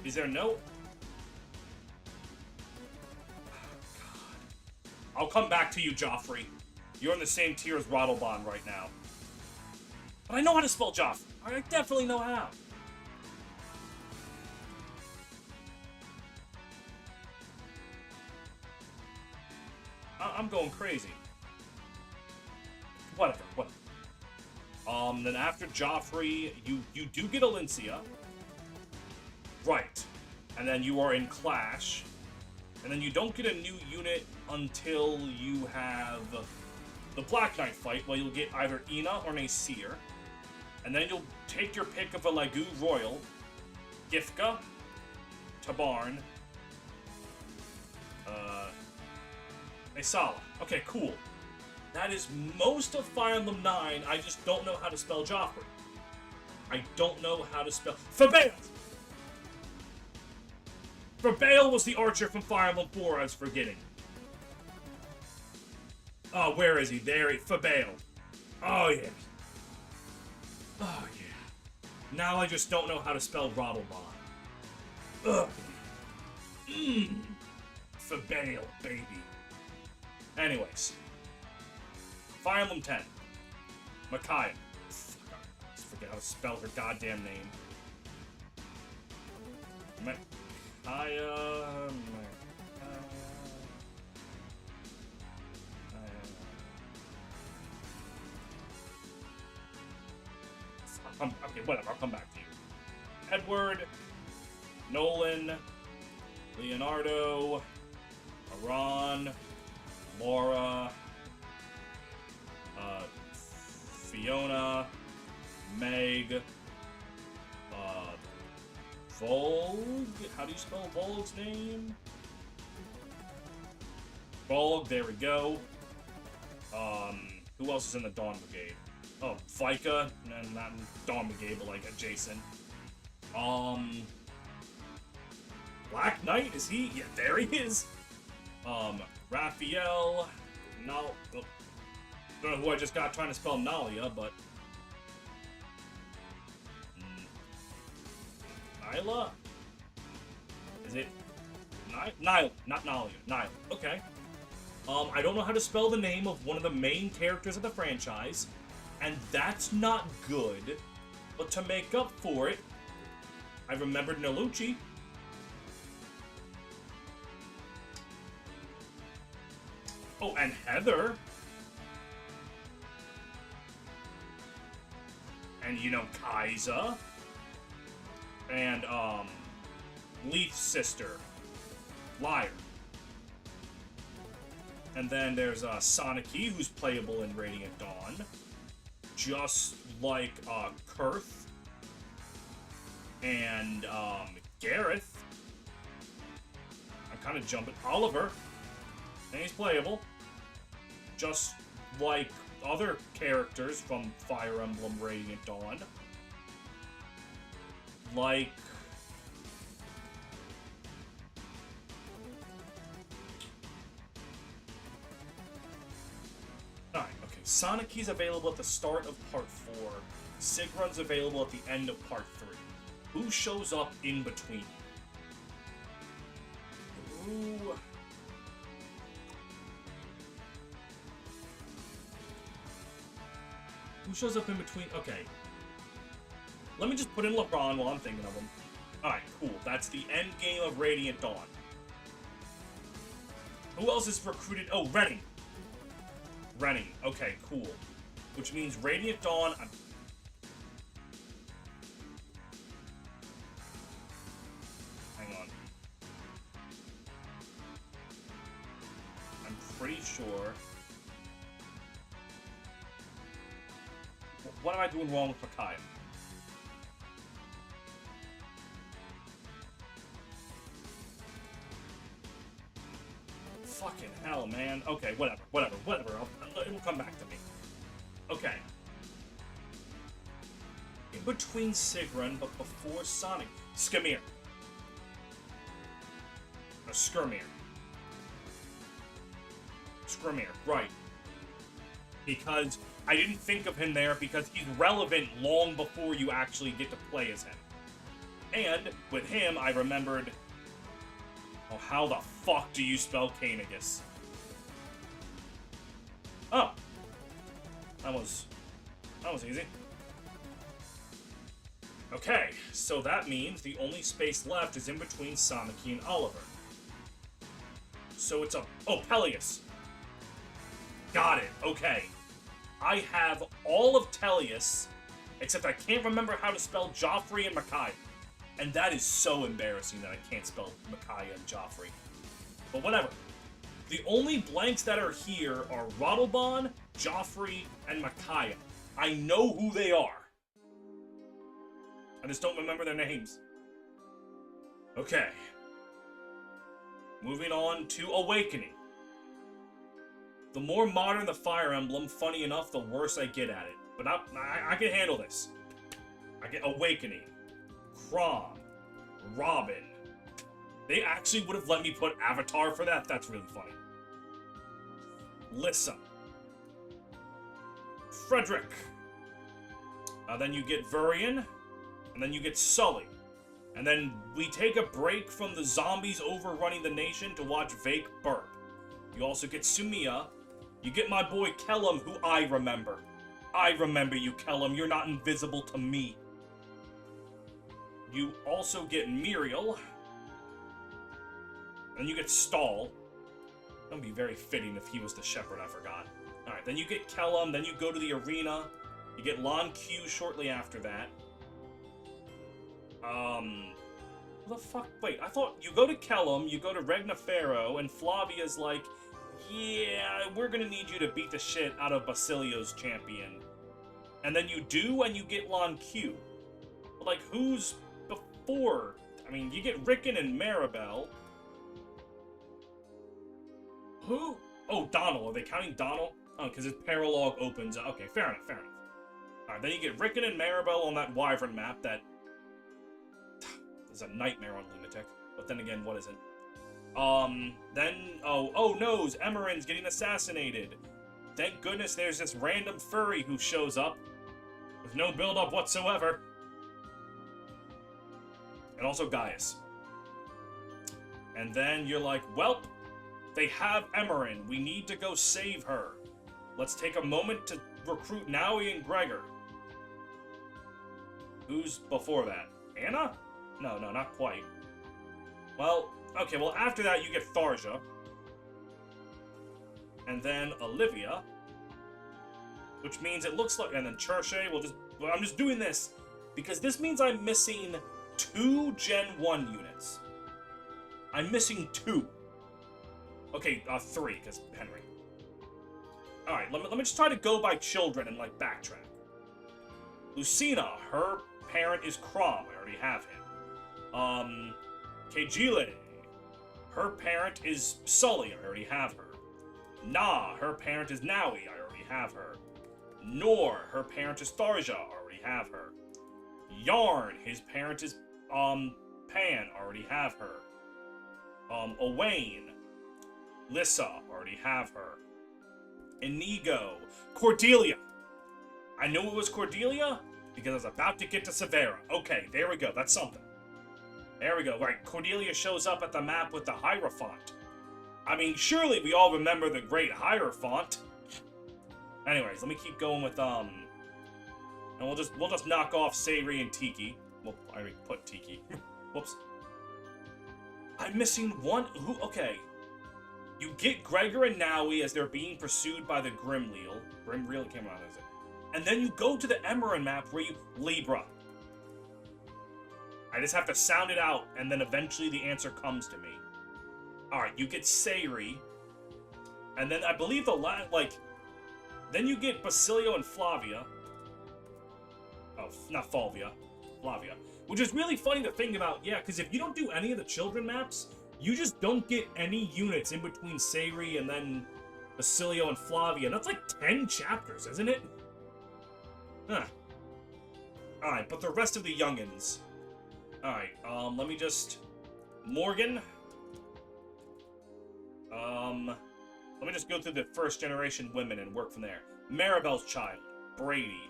S1: Is there no... Oh, God. I'll come back to you, Joffrey. You're in the same tier as Radalban right now. But I know how to spell Joffrey. I definitely know how. I'm going crazy. Whatever. Then after Joffrey, you do get Alincia. Right. And then you are in Clash. And then you don't get a new unit until you have the Black Knight fight, where you'll get either Ina or Naseer. And then you'll take your pick of a Lagu Royal, Gifka, Tabarn, Nesala. Okay, cool. That is most of Fire Emblem 9, I just don't know how to spell Joffrey. I don't know how to spell... Fabail! Fabail was the archer from Fire Emblem 4 I was forgetting. Oh, where is he? There he... Fabail. Oh, yeah. Oh, yeah. Now I just don't know how to spell Rottlebaugh. Ugh. Fabail, baby. Anyways. Fire Emblem 10. Micaiah. Fuck, I just forget how to spell her goddamn name. Micaiah... Okay, whatever, I'll come back to you. Edward, Nolan, Leonardo, Aran, Laura, Fiona, Meg, Volg? How do you spell Volg's name? Volg, there we go. Who else is in the Dawn Brigade? Oh, Vika, not in Dawn Brigade, but like adjacent. Black Knight, is he? Yeah, there he is. Raphael, no, don't know who I just got trying to spell Nalia, but Nyla? Is it Nyla? Not Nalia. Nyla. Okay. I don't know how to spell the name of one of the main characters of the franchise, and that's not good. But to make up for it, I remembered Nalucci. Oh, and Heather. And, you know, Kaiza. And, Leaf's sister. Liar. And then there's, Soniki, who's playable in Radiant Dawn. Just like, Kurth. And, Gareth. I'm kind of jumping. Oliver. And he's playable. Just like other characters from Fire Emblem Radiant Dawn. Like... Alright, okay. Soniki's available at the start of Part 4. Sigrun's available at the end of Part 3. Who shows up in between? Who... Who shows up in between? Okay. Let me just put in LeBron while I'm thinking of him. Alright, cool. That's the end game of Radiant Dawn. Who else is recruited? Oh, Renning. Renning. Okay, cool. Which means Radiant Dawn... Hang on. I'm pretty sure... What am I doing wrong with Micaiah? Fucking hell, man. Okay, whatever. It will come back to me. Okay. In between Sigrun, but before Sonic. Skimir. Or Skirmir. Skirmir, right. Because... I didn't think of him there because he's relevant long before you actually get to play as him. And with him, I remembered... Oh, how the fuck do you spell Kanegus? Oh. That was easy. Okay, so that means the only space left is in between Soniki and Oliver. So it's a... Oh, Peleus. Got it, okay. I have all of Teleus, except I can't remember how to spell Joffrey and Micaiah. And that is so embarrassing that I can't spell Micaiah and Joffrey. But whatever. The only blanks that are here are Radalban, Joffrey, and Micaiah. I know who they are. I just don't remember their names. Okay. Moving on to Awakening. The more modern the Fire Emblem, funny enough, the worse I get at it. But I can handle this. I get Awakening. Chrom. Robin. They actually would have let me put Avatar for that? That's really funny. Lissa. Frederick. Then you get Virion. And then you get Sully. And then we take a break from the zombies overrunning the nation to watch Vake burp. You also get Sumiya. You get my boy Kellum, who I remember. I remember you, Kellum. You're not invisible to me. You also get Muriel. Then you get Stall. That would be very fitting if he was the shepherd, I forgot. Alright, then you get Kellum, then you go to the arena. You get Lon Q shortly after that. What the fuck? Wait, I thought you go to Kellum, you go to Regnafero, and Flavia's like, yeah, we're gonna need you to beat the shit out of Basilio's champion. And then you do, and you get Lon Q. But, like, who's before? I mean, you get Rickon and Maribel. Who? Oh, Donald. Are they counting Donald? Oh, because his paralog opens. Okay, fair enough, fair enough. Alright, then you get Rickon and Maribel on that Wyvern map that is a nightmare on Lunatic. But then again, what isn't? Then, oh noes, Emeren's getting assassinated. Thank goodness there's this random furry who shows up with no build-up whatsoever. And also Gaius. And then you're like, welp, they have Emeren. We need to go save her. Let's take a moment to recruit Naui and Gregor. Who's before that? Anna? No, not quite. Well, okay, well after that you get Tharja. And then Olivia. Which means it looks like, and then Cherche, I'm just doing this because this means I'm missing 2 Gen 1 units. I'm missing 2. Okay, 3, because Henry. Alright, let me just try to go by children and, like, backtrack. Lucina, her parent is Chrom. I already have him. Kejile, her parent is Sully. I already have her. Na, her parent is Naui. I already have her. Nor, her parent is Tharja. I already have her. Yarn, his parent is, Pan. I already have her. Owain. Lissa, already have her. Inigo. Cordelia. I knew it was Cordelia because I was about to get to Severa. Okay, there we go. That's something. There we go. Right, Cordelia shows up at the map with the Hierophant. I mean, surely we all remember the great Hierophant. Anyways, let me keep going with, and we'll just knock off Sayri and Tiki. Well, I already put Tiki. Whoops. I'm missing one. Who? Okay. You get Gregor and Naui as they're being pursued by the Grimleal. Grimleal came out, is it? And then you go to the Emerald map where you... Libra. I just have to sound it out, and then eventually the answer comes to me. Alright, you get Sayri. And then I believe the then you get Basilio and Flavia. Oh, not Flavia. Flavia. Which is really funny to think about, yeah, because if you don't do any of the children maps, you just don't get any units in between Sayri and then Basilio and Flavia. That's like 10 chapters, isn't it? Huh. Alright, but the rest of the youngins. Alright, let me just... Morgan. Let me just go through the first generation women and work from there. Maribel's child. Brady.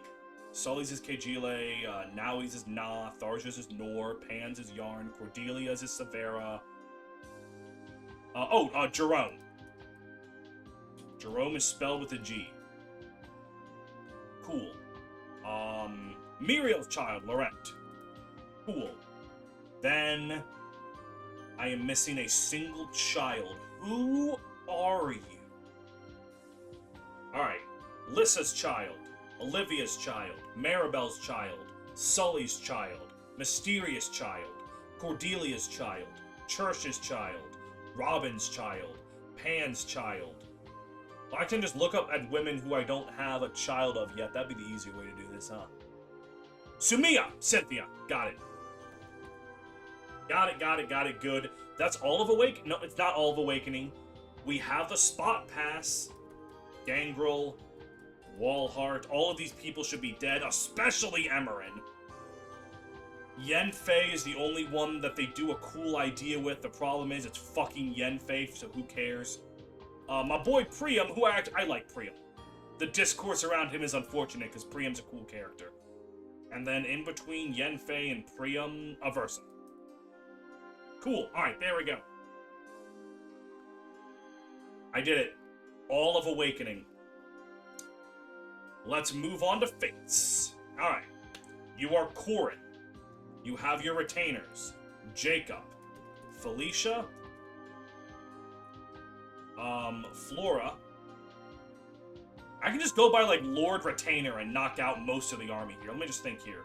S1: Sully's is Kejile, Naui's is Na, Tharja's is Nor, Pan's is Yarn, Cordelia's is Severa. Jerome. Jerome is spelled with a G. Cool. Muriel's child, Laurent. Cool. Then, I am missing a single child. Who are you? Alright. Lissa's child. Olivia's child. Maribel's child. Sully's child. Mysterious Child, Cordelia's Child, Church's Child, Robin's Child, Pan's Child. I can just look up at women who I don't have a child of yet. That'd be the easier way to do this, huh? Sumiya! Cynthia. Got it. Got it, good. That's all of Awakening. No, it's not all of Awakening. We have the Spot Pass. Gangrel, Walhart, all of these people should be dead, especially Emerin. Yenfei is the only one that they do a cool idea with. The problem is it's fucking Yenfei, so who cares? My boy Priam, who I like Priam. The discourse around him is unfortunate because Priam's a cool character. And then in between Yenfei and Priam, Aversa. Cool. Alright, there we go. I did it. All of Awakening. Let's move on to Fates. Alright. You are Corin. You have your retainers. Jacob. Felicia. Flora. I can just go by, like, Lord Retainer and knock out most of the army here. Let me just think here.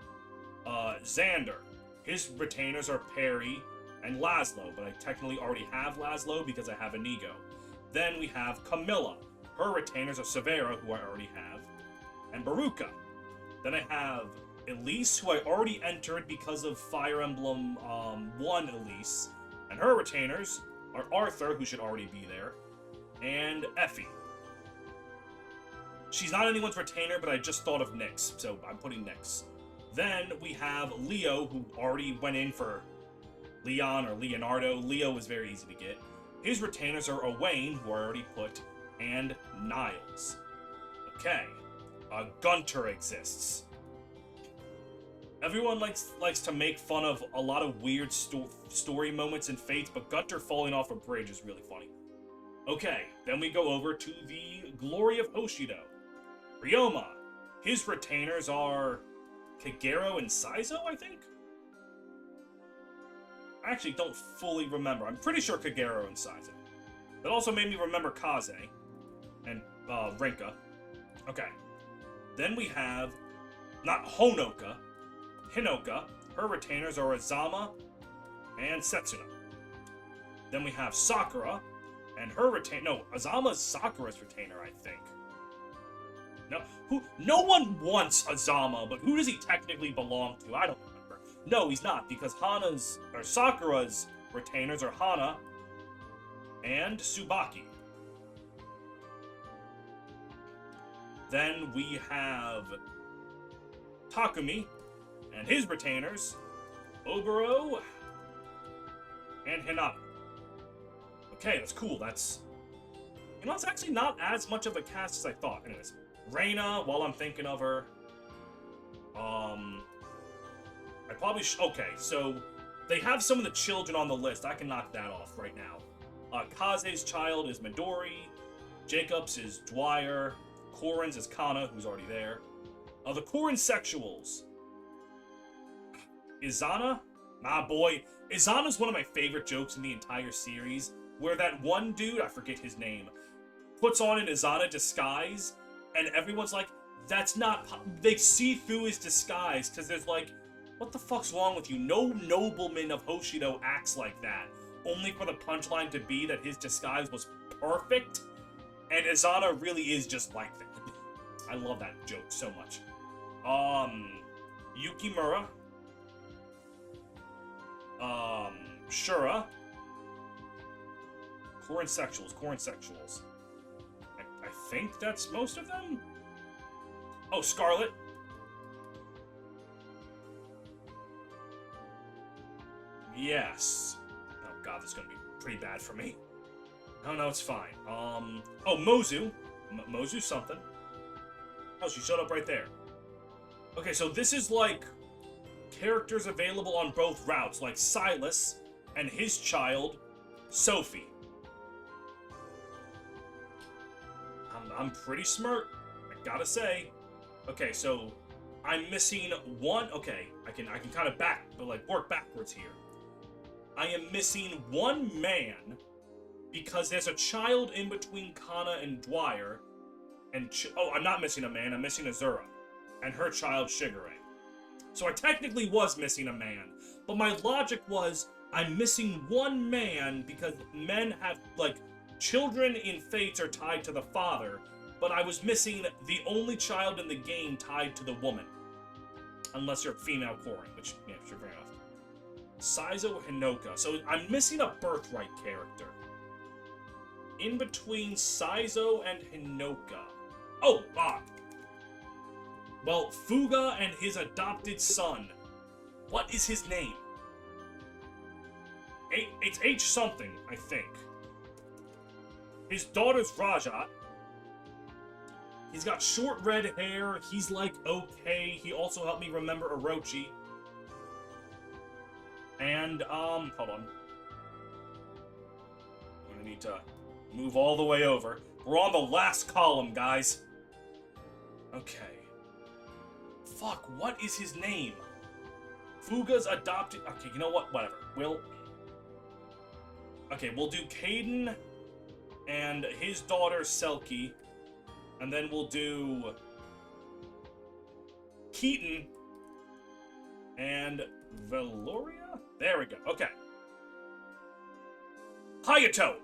S1: Xander. His retainers are Perry and Laszlo, but I technically already have Laszlo because I have Inigo. Then we have Camilla. Her retainers are Severa, who I already have, and Baruka. Then I have Elise, who I already entered because of Fire Emblem 1 Elise, and her retainers are Arthur, who should already be there, and Effie. She's not anyone's retainer, but I just thought of Nyx, so I'm putting Nyx. Then we have Leo, who already went in for Leon or Leonardo. Leo was very easy to get. His retainers are Owain, who I already put, and Niles. Okay. Gunter exists. Everyone likes to make fun of a lot of weird story moments in Fates, but Gunter falling off a bridge is really funny. Okay, then we go over to the Glory of Hoshido. Ryoma. His retainers are Kagero and Saizo, I think? I actually don't fully remember. I'm pretty sure Kagero and Saizo. That also made me remember Kaze and Rinka. Okay. Then we have, not Honoka, Hinoka. Her retainers are Azama and Setsuna. Then we have Sakura, and her no, Azama's Sakura's retainer, I think. No one wants Azama, but who does he technically belong to? I don't remember. No, he's not, because Sakura's retainers are Hana and Tsubaki. Then we have Takumi and his retainers, Oboro and Hinata. Okay, that's cool. That's, it's actually not as much of a cast as I thought. Anyways, Reina, while I'm thinking of her, I probably okay, so they have some of the children on the list. I can knock that off right now. Kaze's child is Midori, Jacob's is Dwyer, Corin's is Kana, who's already there. The Corin sexuals. Izana, my boy. Izana's one of my favorite jokes in the entire series, where that one dude, I forget his name, puts on an Izana disguise, and everyone's like, that's not... They see through his disguise, because there's like, what the fuck's wrong with you? No nobleman of Hoshido acts like that. Only for the punchline to be that his disguise was perfect, and Izana really is just like that. I love that joke so much. Yukimura. Shura. Corin sexuals. I think that's most of them? Oh, Scarlet. Yes. Oh god, this is gonna be pretty bad for me. No, it's fine. Oh, Mozu. Mozu's something. Oh, she showed up right there. Okay, so this is like characters available on both routes, like Silas and his child, Sophie. I'm pretty smart, I gotta say. Okay, so I'm missing one. Okay, I can kind of work backwards here. I am missing one man because there's a child in between Kana and Dwyer. And I'm not missing a man. I'm missing Azura and her child Shigure. So I technically was missing a man. But my logic was, I'm missing one man because men have, like, children in Fates are tied to the father, but I was missing the only child in the game tied to the woman. Unless you're female coring, which, yeah, sure, fair enough. Saizo Hinoka. So I'm missing a birthright character. In between Saizo and Hinoka. Oh, well, Fuga and his adopted son. What is his name? It's H something, I think. His daughter's Rajat. He's got short red hair. He's like, okay. He also helped me remember Orochi. And, hold on. I'm gonna need to move all the way over. We're on the last column, guys. Okay. Fuck, what is his name? Fuga's adopted... Okay, you know what? Whatever. Okay, we'll do Caden and his daughter, Selkie. And then we'll do... Keaton and Valoria? There we go. Okay. Hayato.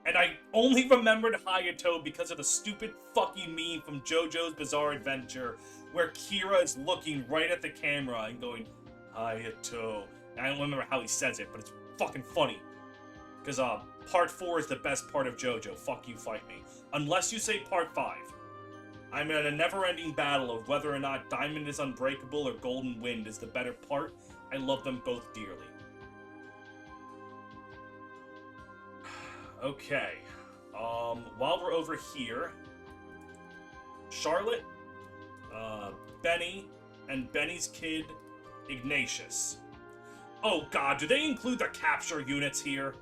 S1: And I only remembered Hayato because of the stupid fucking meme from JoJo's Bizarre Adventure where Kira is looking right at the camera and going, Hayato. And I don't remember how he says it, but it's fucking funny. Because, Part 4 is the best part of JoJo. Fuck you, fight me. Unless you say Part 5. I'm in a never-ending battle of whether or not Diamond is Unbreakable or Golden Wind is the better part. I love them both dearly. Okay. While we're over here, Charlotte, Benny, and Benny's kid, Ignatius. Oh god, do they include the capture units here?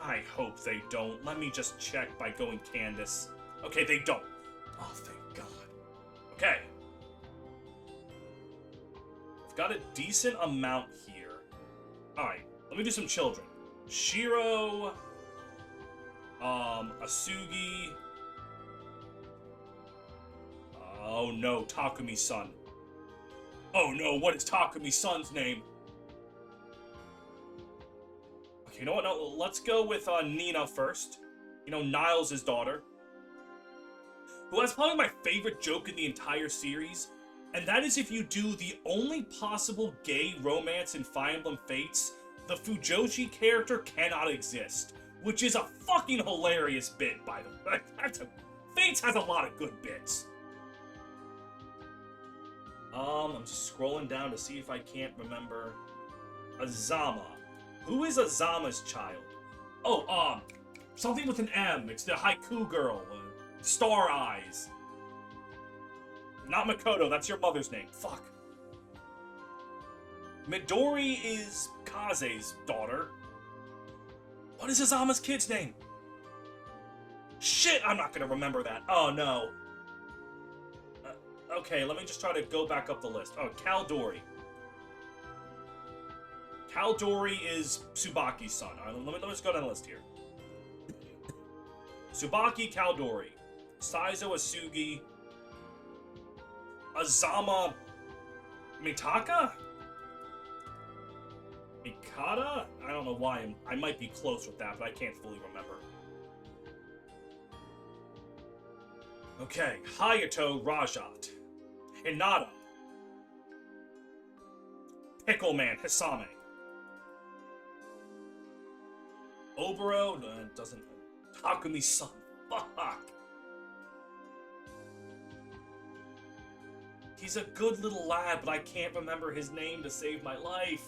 S1: I hope they don't. Let me just check by going Candace. Okay, they don't. Oh, thank god. Okay. I've got a decent amount here. Alright, let me do some children. Shiro, Asugi. Oh no, Takumi's son. Oh no, what is Takumi's son's name? Okay, you know what? No, let's go with Nina first. You know, Niles' daughter. Who has probably my favorite joke in the entire series. And that is if you do the only possible gay romance in Fire Emblem Fates, the Fujoshi character cannot exist. Which is a fucking hilarious bit, by the way. Fates has a lot of good bits. I'm just scrolling down to see if I can't remember. Azama. Who is Azama's child? Oh, something with an M. It's the haiku girl. Star Eyes. Not Makoto, that's your mother's name. Fuck. Midori is Kaze's daughter. What is Azama's kid's name? Shit, I'm not gonna remember that. Oh, no. Okay, let me just try to go back up the list. Oh, Kaldori. Kaldori is Tsubaki's son. Let me just go down the list here. Tsubaki, Kaldori. Saizo, Asugi. Azama... Mitaka? Mikata? I don't know why I might be close with that, but I can't fully remember. Okay, Hayato Rajat. Hinata. Pickleman Hisame. Oboro doesn't... Takumi's son. Fuck. He's a good little lad, but I can't remember his name to save my life.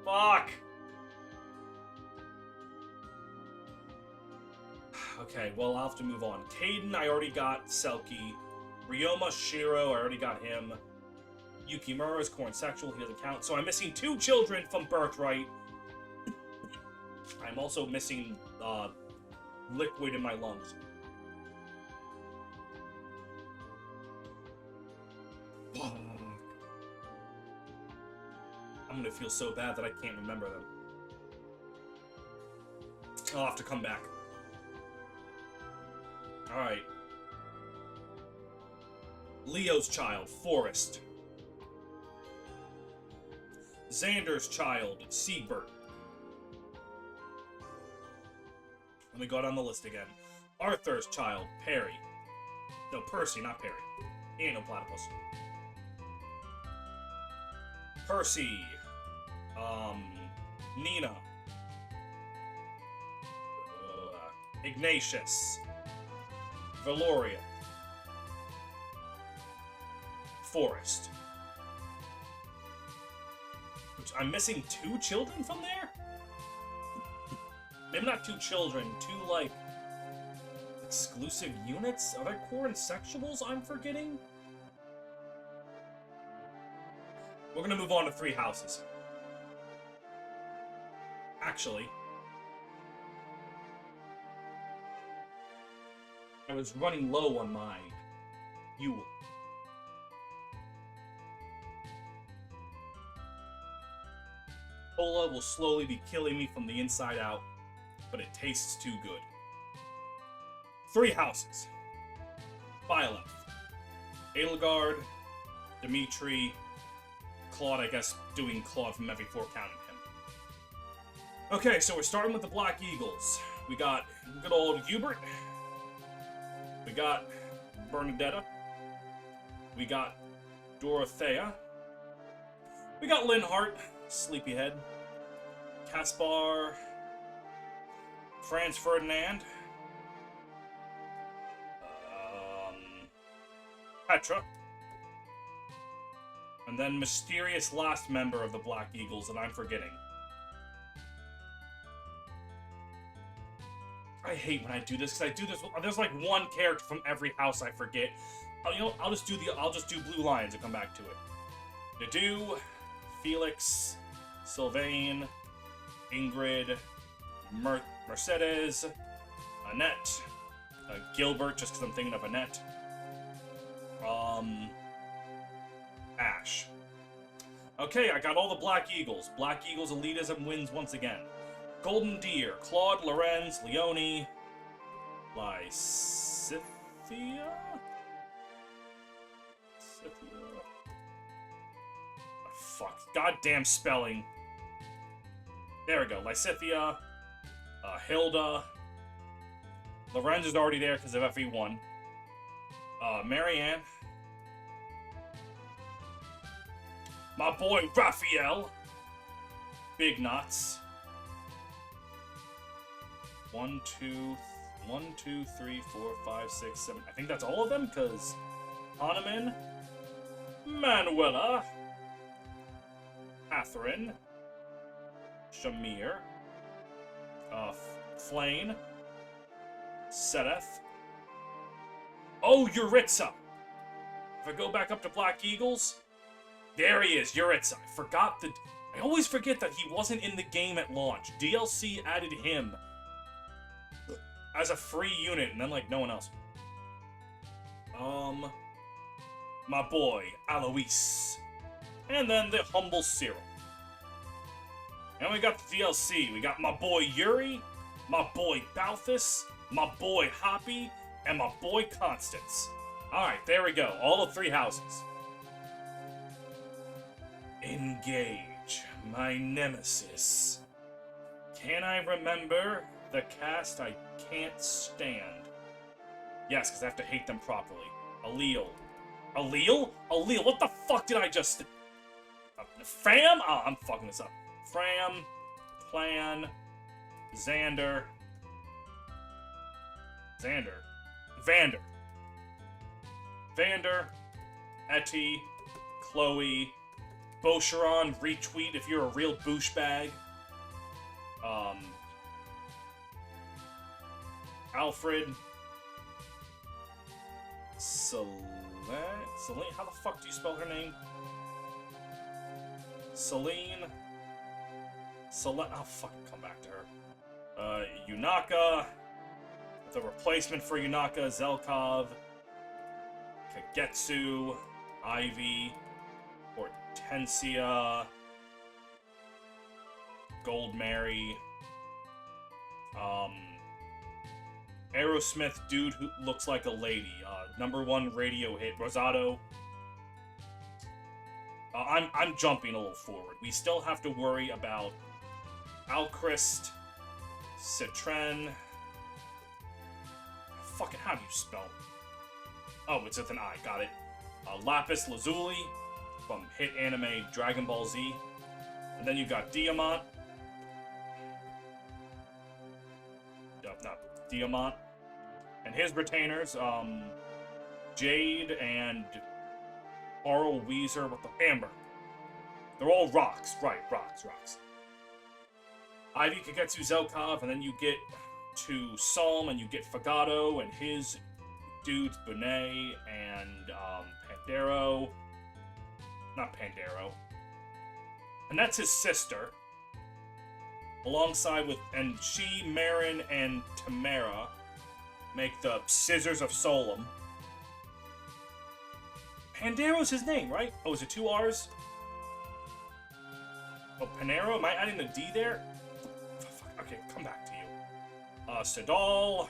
S1: Fuck. Okay, well, I'll have to move on. Caden, I already got Selkie. Ryoma Shiro, I already got him. Yukimura is cornsexual, he doesn't count. So I'm missing 2 children from Birthright. I'm also missing, liquid in my lungs. I'm gonna feel so bad that I can't remember them. I'll have to come back. Alright. Leo's child, Forest. Xander's child, Siegbert. Let me go down the list again. Arthur's child, Perry. No, Percy, not Perry. He ain't no platypus. Percy. Nina. Ignatius. Valoria. Forest. Which, I'm missing 2 children from there? Maybe not 2 children, 2, like, exclusive units? Are there core and sexuals I'm forgetting? We're gonna move on to 3 houses. Actually, I was running low on my Yule. Cola will slowly be killing me from the inside out, but it tastes too good. 3 houses. Byleth. Edelgard, Dimitri, Claude, I guess, doing Claude from every 4 counting him. Okay, so we're starting with the Black Eagles. We got good old Hubert. We got Bernadetta. We got Dorothea. We got Linhart, Sleepyhead. Caspar. Franz Ferdinand. Petra. And then mysterious last member of the Black Eagles that I'm forgetting. I hate when I do this, because I do this. There's like 1 character from every house I forget. You know, I'll just do Blue Lions and come back to it. Nadu, Felix, Sylvain, Ingrid, Mercedes, Annette, Gilbert, just because I'm thinking of Annette. Ash. Okay, I got all the Black Eagles. Black Eagles elitism wins once again. Golden Deer, Claude, Lorenz, Leone, Lysithia? Oh, fuck. Goddamn spelling. There we go. Lysithia, Hilda. Lorenz is already there because of FE1. Marianne. My boy Raphael. Big Knots. 1, 2, 3, 4, 5, 6, 7. I think that's all of them, because Hahnemann, Manuela, Catherine, Shamir, Flane, Sedeth. Oh, Yuritsa! If I go back up to Black Eagles, there he is, Yuritsa. I always forget that he wasn't in the game at launch. DLC added him as a free unit, and then, like, no one else. My boy, Alois. And then the humble Cyril. And we got the DLC. We got my boy Yuri, my boy Balthus, my boy Hoppy, and my boy Constance. Alright, there we go. All of 3 houses. Engage, my nemesis. Can I remember the cast I can't stand? Yes, because I have to hate them properly. Allele. Allele? Allele? What the fuck did I just... Fram? Oh, I'm fucking this up. Fram. Plan. Xander. Vander. Etty. Chloe. Bosharon, retweet if you're a real douchebag. Alfred. Celine? How the fuck do you spell her name? Celine. I'll fucking come back to her. Yunaka. The replacement for Yunaka, Zelkov. Kagetsu. Ivy. Hortensia. Gold Mary. Aerosmith dude who looks like a lady. #1 radio hit. Rosado. I'm jumping a little forward. We still have to worry about Alchrist, Citren. Fucking, how do you spell? Oh, it's with an I. Got it. Lapis Lazuli from hit anime Dragon Ball Z. And then you got Diamant. No, Diamant. And his retainers, Jade and Aural Weezer with the Amber. They're all rocks. Right, rocks. Ivy Kagetsu Zelkov, and then you get to Psalm, and you get Fagato and his dudes, Bonet and Pandero. Not Pandero. And that's his sister. Alongside with, and she, Marin, and Tamara make the Scissors of Solum. Pandero's his name, right? Oh, is it 2 R's? Oh, Panero? Am I adding the D there? Okay, come back to you. Sedal.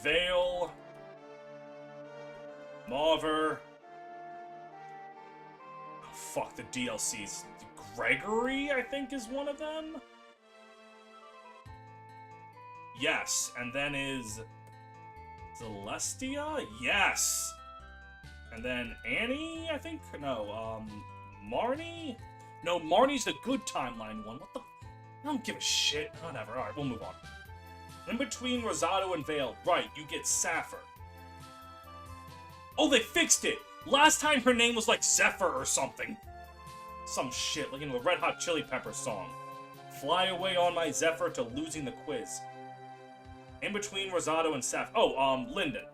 S1: Vale. Mauver. Oh, fuck, the DLCs. Gregory, I think, is one of them? Yes, and then is Celestia? Yes! And then Annie, I think? No, Marnie? No, Marnie's the good timeline one. What the? I don't give a shit. Whatever. Alright, we'll move on. In between Rosado and Vale, right, you get Sappher. Oh, they fixed it! Last time her name was like Zephyr or something. Some shit, like in a Red Hot Chili Peppers song. Fly away on my Zephyr to losing the quiz. In between Rosado and Sappher. Oh, Linden.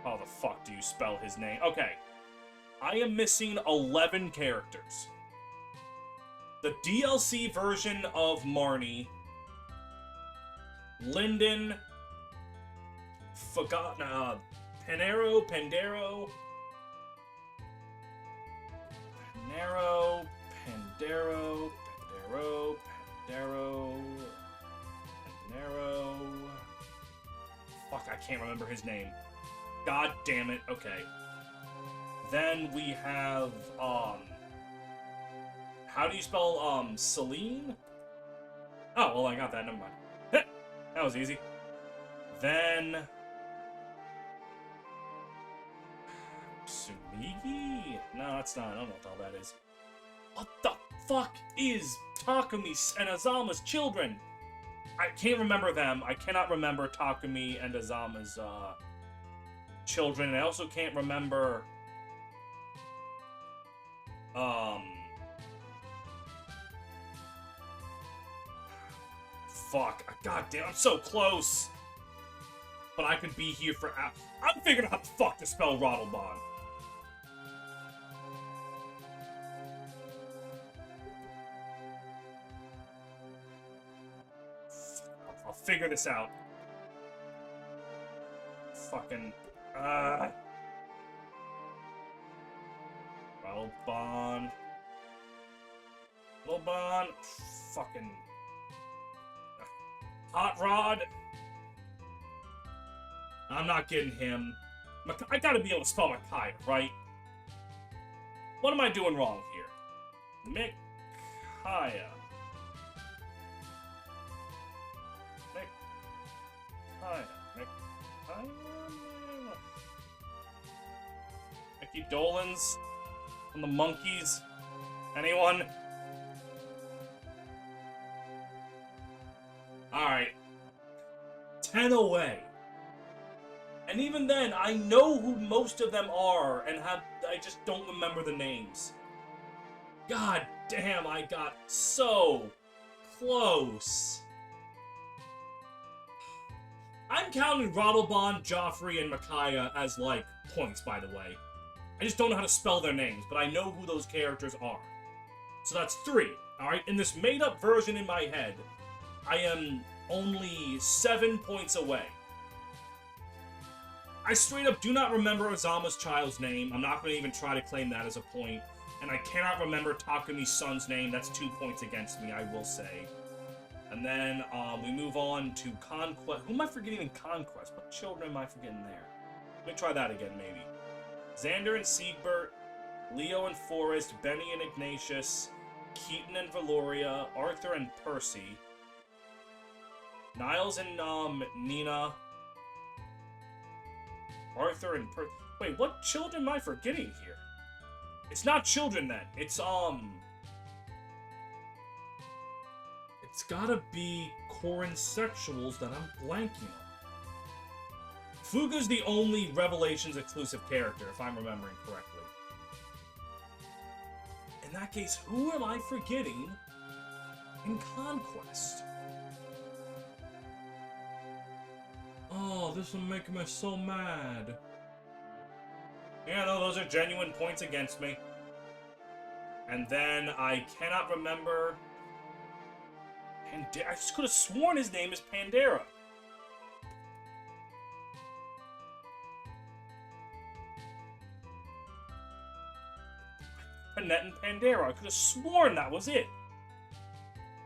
S1: How the fuck do you spell his name? Okay. I am missing 11 characters. The DLC version of Marnie, Linden, Pandero, Pandero, fuck, I can't remember his name. God damn it, okay. Then we have, how do you spell, Celine? Oh, well, I got that, never mind. That was easy. Then... Sumigi? No, that's not, I don't know what the hell that is. What the fuck is Takumi and Azama's children? I can't remember them. I cannot remember Takumi and Azama's, children. And I also can't remember... Fuck. God damn, I'm so close. But I could be here for hours. I'm figuring out how the fuck to spell Rottlebaum. I'll figure this out. Fucking... Lobon, fucking Hot Rod. I'm not getting him. I gotta be able to spell Micaiah, right? What am I doing wrong here? Micaiah. Mickey Dolans from the Monkeys. Anyone? Alright. 10 away. And even then, I know who most of them are, and I just don't remember the names. God damn, I got so close. I'm counting Rottlebaum, Joffrey, and Micaiah as, like, points, by the way. I just don't know how to spell their names, but I know who those characters are. So that's 3, alright? In this made-up version in my head, I am only 7 points away. I straight up do not remember Azama's child's name. I'm not going to even try to claim that as a point. And I cannot remember Takumi's son's name. That's 2 points against me, I will say. And then we move on to Conquest. Who am I forgetting in Conquest? What children am I forgetting there? Let me try that again, maybe. Xander and Siegbert, Leo and Forrest, Benny and Ignatius, Keaton and Valoria, Arthur and Percy, Niles and Nina, Arthur and Wait, what children am I forgetting here? It's not children then. It's gotta be Corin sexuals that I'm blanking on. Fuga's the only Revelations exclusive character, if I'm remembering correctly. In that case, who am I forgetting in Conquest? Oh, this will make me so mad. Yeah, no, those are genuine points against me. And then I cannot remember... I just could have sworn his name is Pandera. Annette and Pandera. I could have sworn that was it.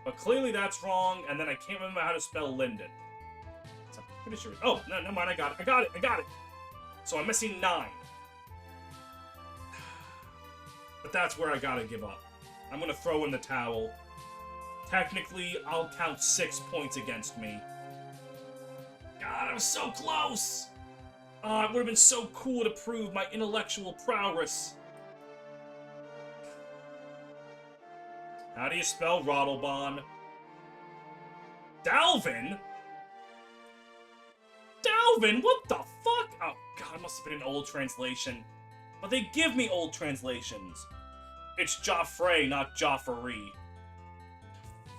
S1: But clearly that's wrong, and then I can't remember how to spell Linden. So I'm pretty sure... Oh, no, never mind, I got it. So I'm missing 9. But that's where I gotta give up. I'm gonna throw in the towel. Technically, I'll count 6 points against me. God, I was so close! It would have been so cool to prove my intellectual prowess. How do you spell Rottlebaum? Dalvin? Dalvin? What the fuck? Oh, God, it must have been an old translation. But they give me old translations. It's Joffrey, not Joffrey.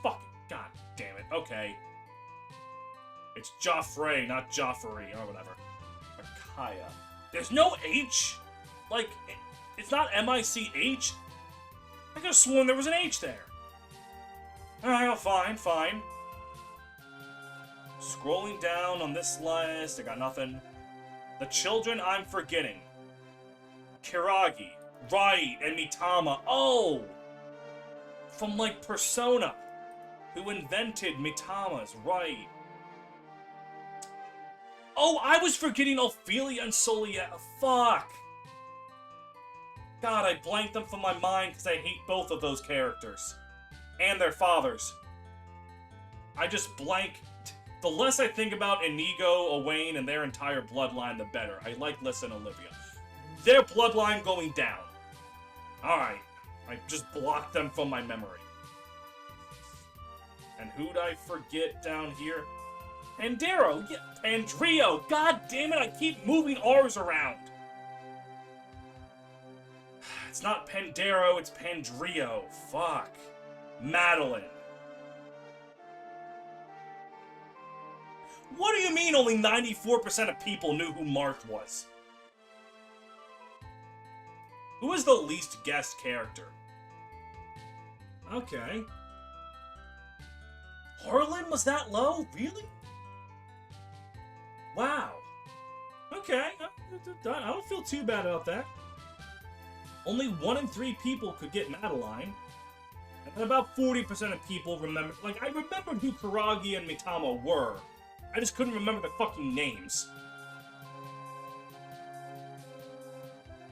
S1: Fuck it. God damn it. Okay. It's Joffrey, not Joffrey, or whatever. Micaiah. There's no H? Like, it's not M-I-C-H? I could have sworn there was an H there. Alright, fine. Scrolling down on this list, I got nothing. The children I'm forgetting. Kiragi. Right, and Mitama. Oh! From, like, Persona. Who invented Mitamas, right. Oh, I was forgetting Ophelia and Soliel. Fuck! God, I blanked them from my mind because I hate both of those characters. And their fathers. I just blank. The less I think about Inigo, Owain, and their entire bloodline, the better. I like Lissa and Olivia. Their bloodline going down. Alright. I just blocked them from my memory. And who'd I forget down here? Pandero! Yeah, Pandrio! God damn it, I keep moving R's around! It's not Pandero, it's Pandrio. Fuck. Madeline. What do you mean only 94% of people knew who Marth was? Who was the least guessed character? Okay. Harlan was that low? Really? Wow. Okay. I don't feel too bad about that. Only 1 in 3 people could get Madeline. And about 40% of people remember... Like, I remembered who Kuragi and Mitama were. I just couldn't remember the fucking names.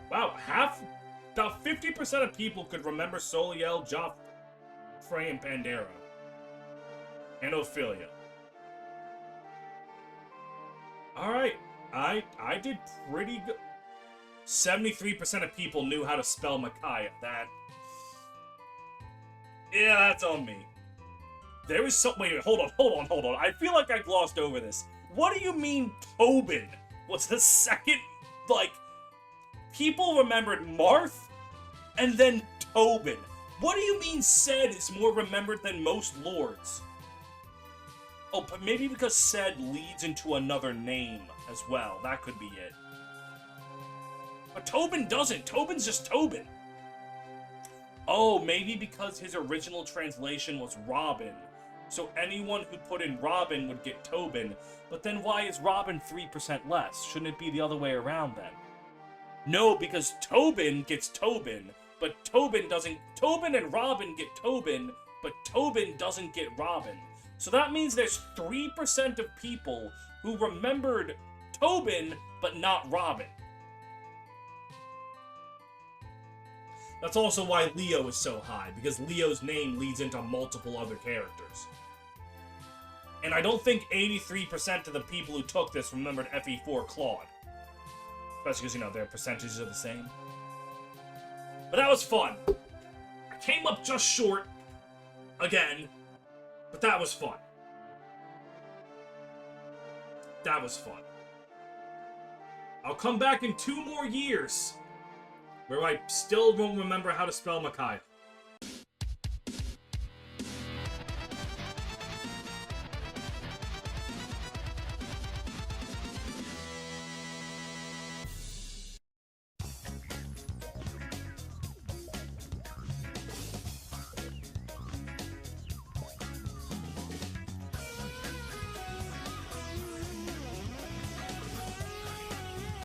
S1: Wow, about 50% of people could remember Soliel, Joffrey, and Pandero. And Ophelia. Alright, I did pretty good. 73% of people knew how to spell Micaiah. Yeah, that's on me. There was some... Wait, hold on. I feel like I glossed over this. What do you mean Tobin was the second, like... People remembered Marth, and then Tobin. What do you mean Ced is more remembered than most lords? Oh, but maybe because Ced leads into another name as well. That could be it. But Tobin doesn't. Tobin's just Tobin. Oh, maybe because his original translation was Robin. So anyone who put in Robin would get Tobin. But then why is Robin 3% less? Shouldn't it be the other way around then? No, because Tobin gets Tobin, but Tobin doesn't. Tobin and Robin get Tobin, but Tobin doesn't get Robin. So that means there's 3% of people who remembered Tobin, but not Robin. That's also why Leo is so high, because Leo's name leads into multiple other characters. And I don't think 83% of the people who took this remembered FE4 Claude. Especially because, you know, their percentages are the same. But that was fun. I came up just short, again, but that was fun. That was fun. I'll come back in 2 more years where I still won't remember how to spell Micaiah.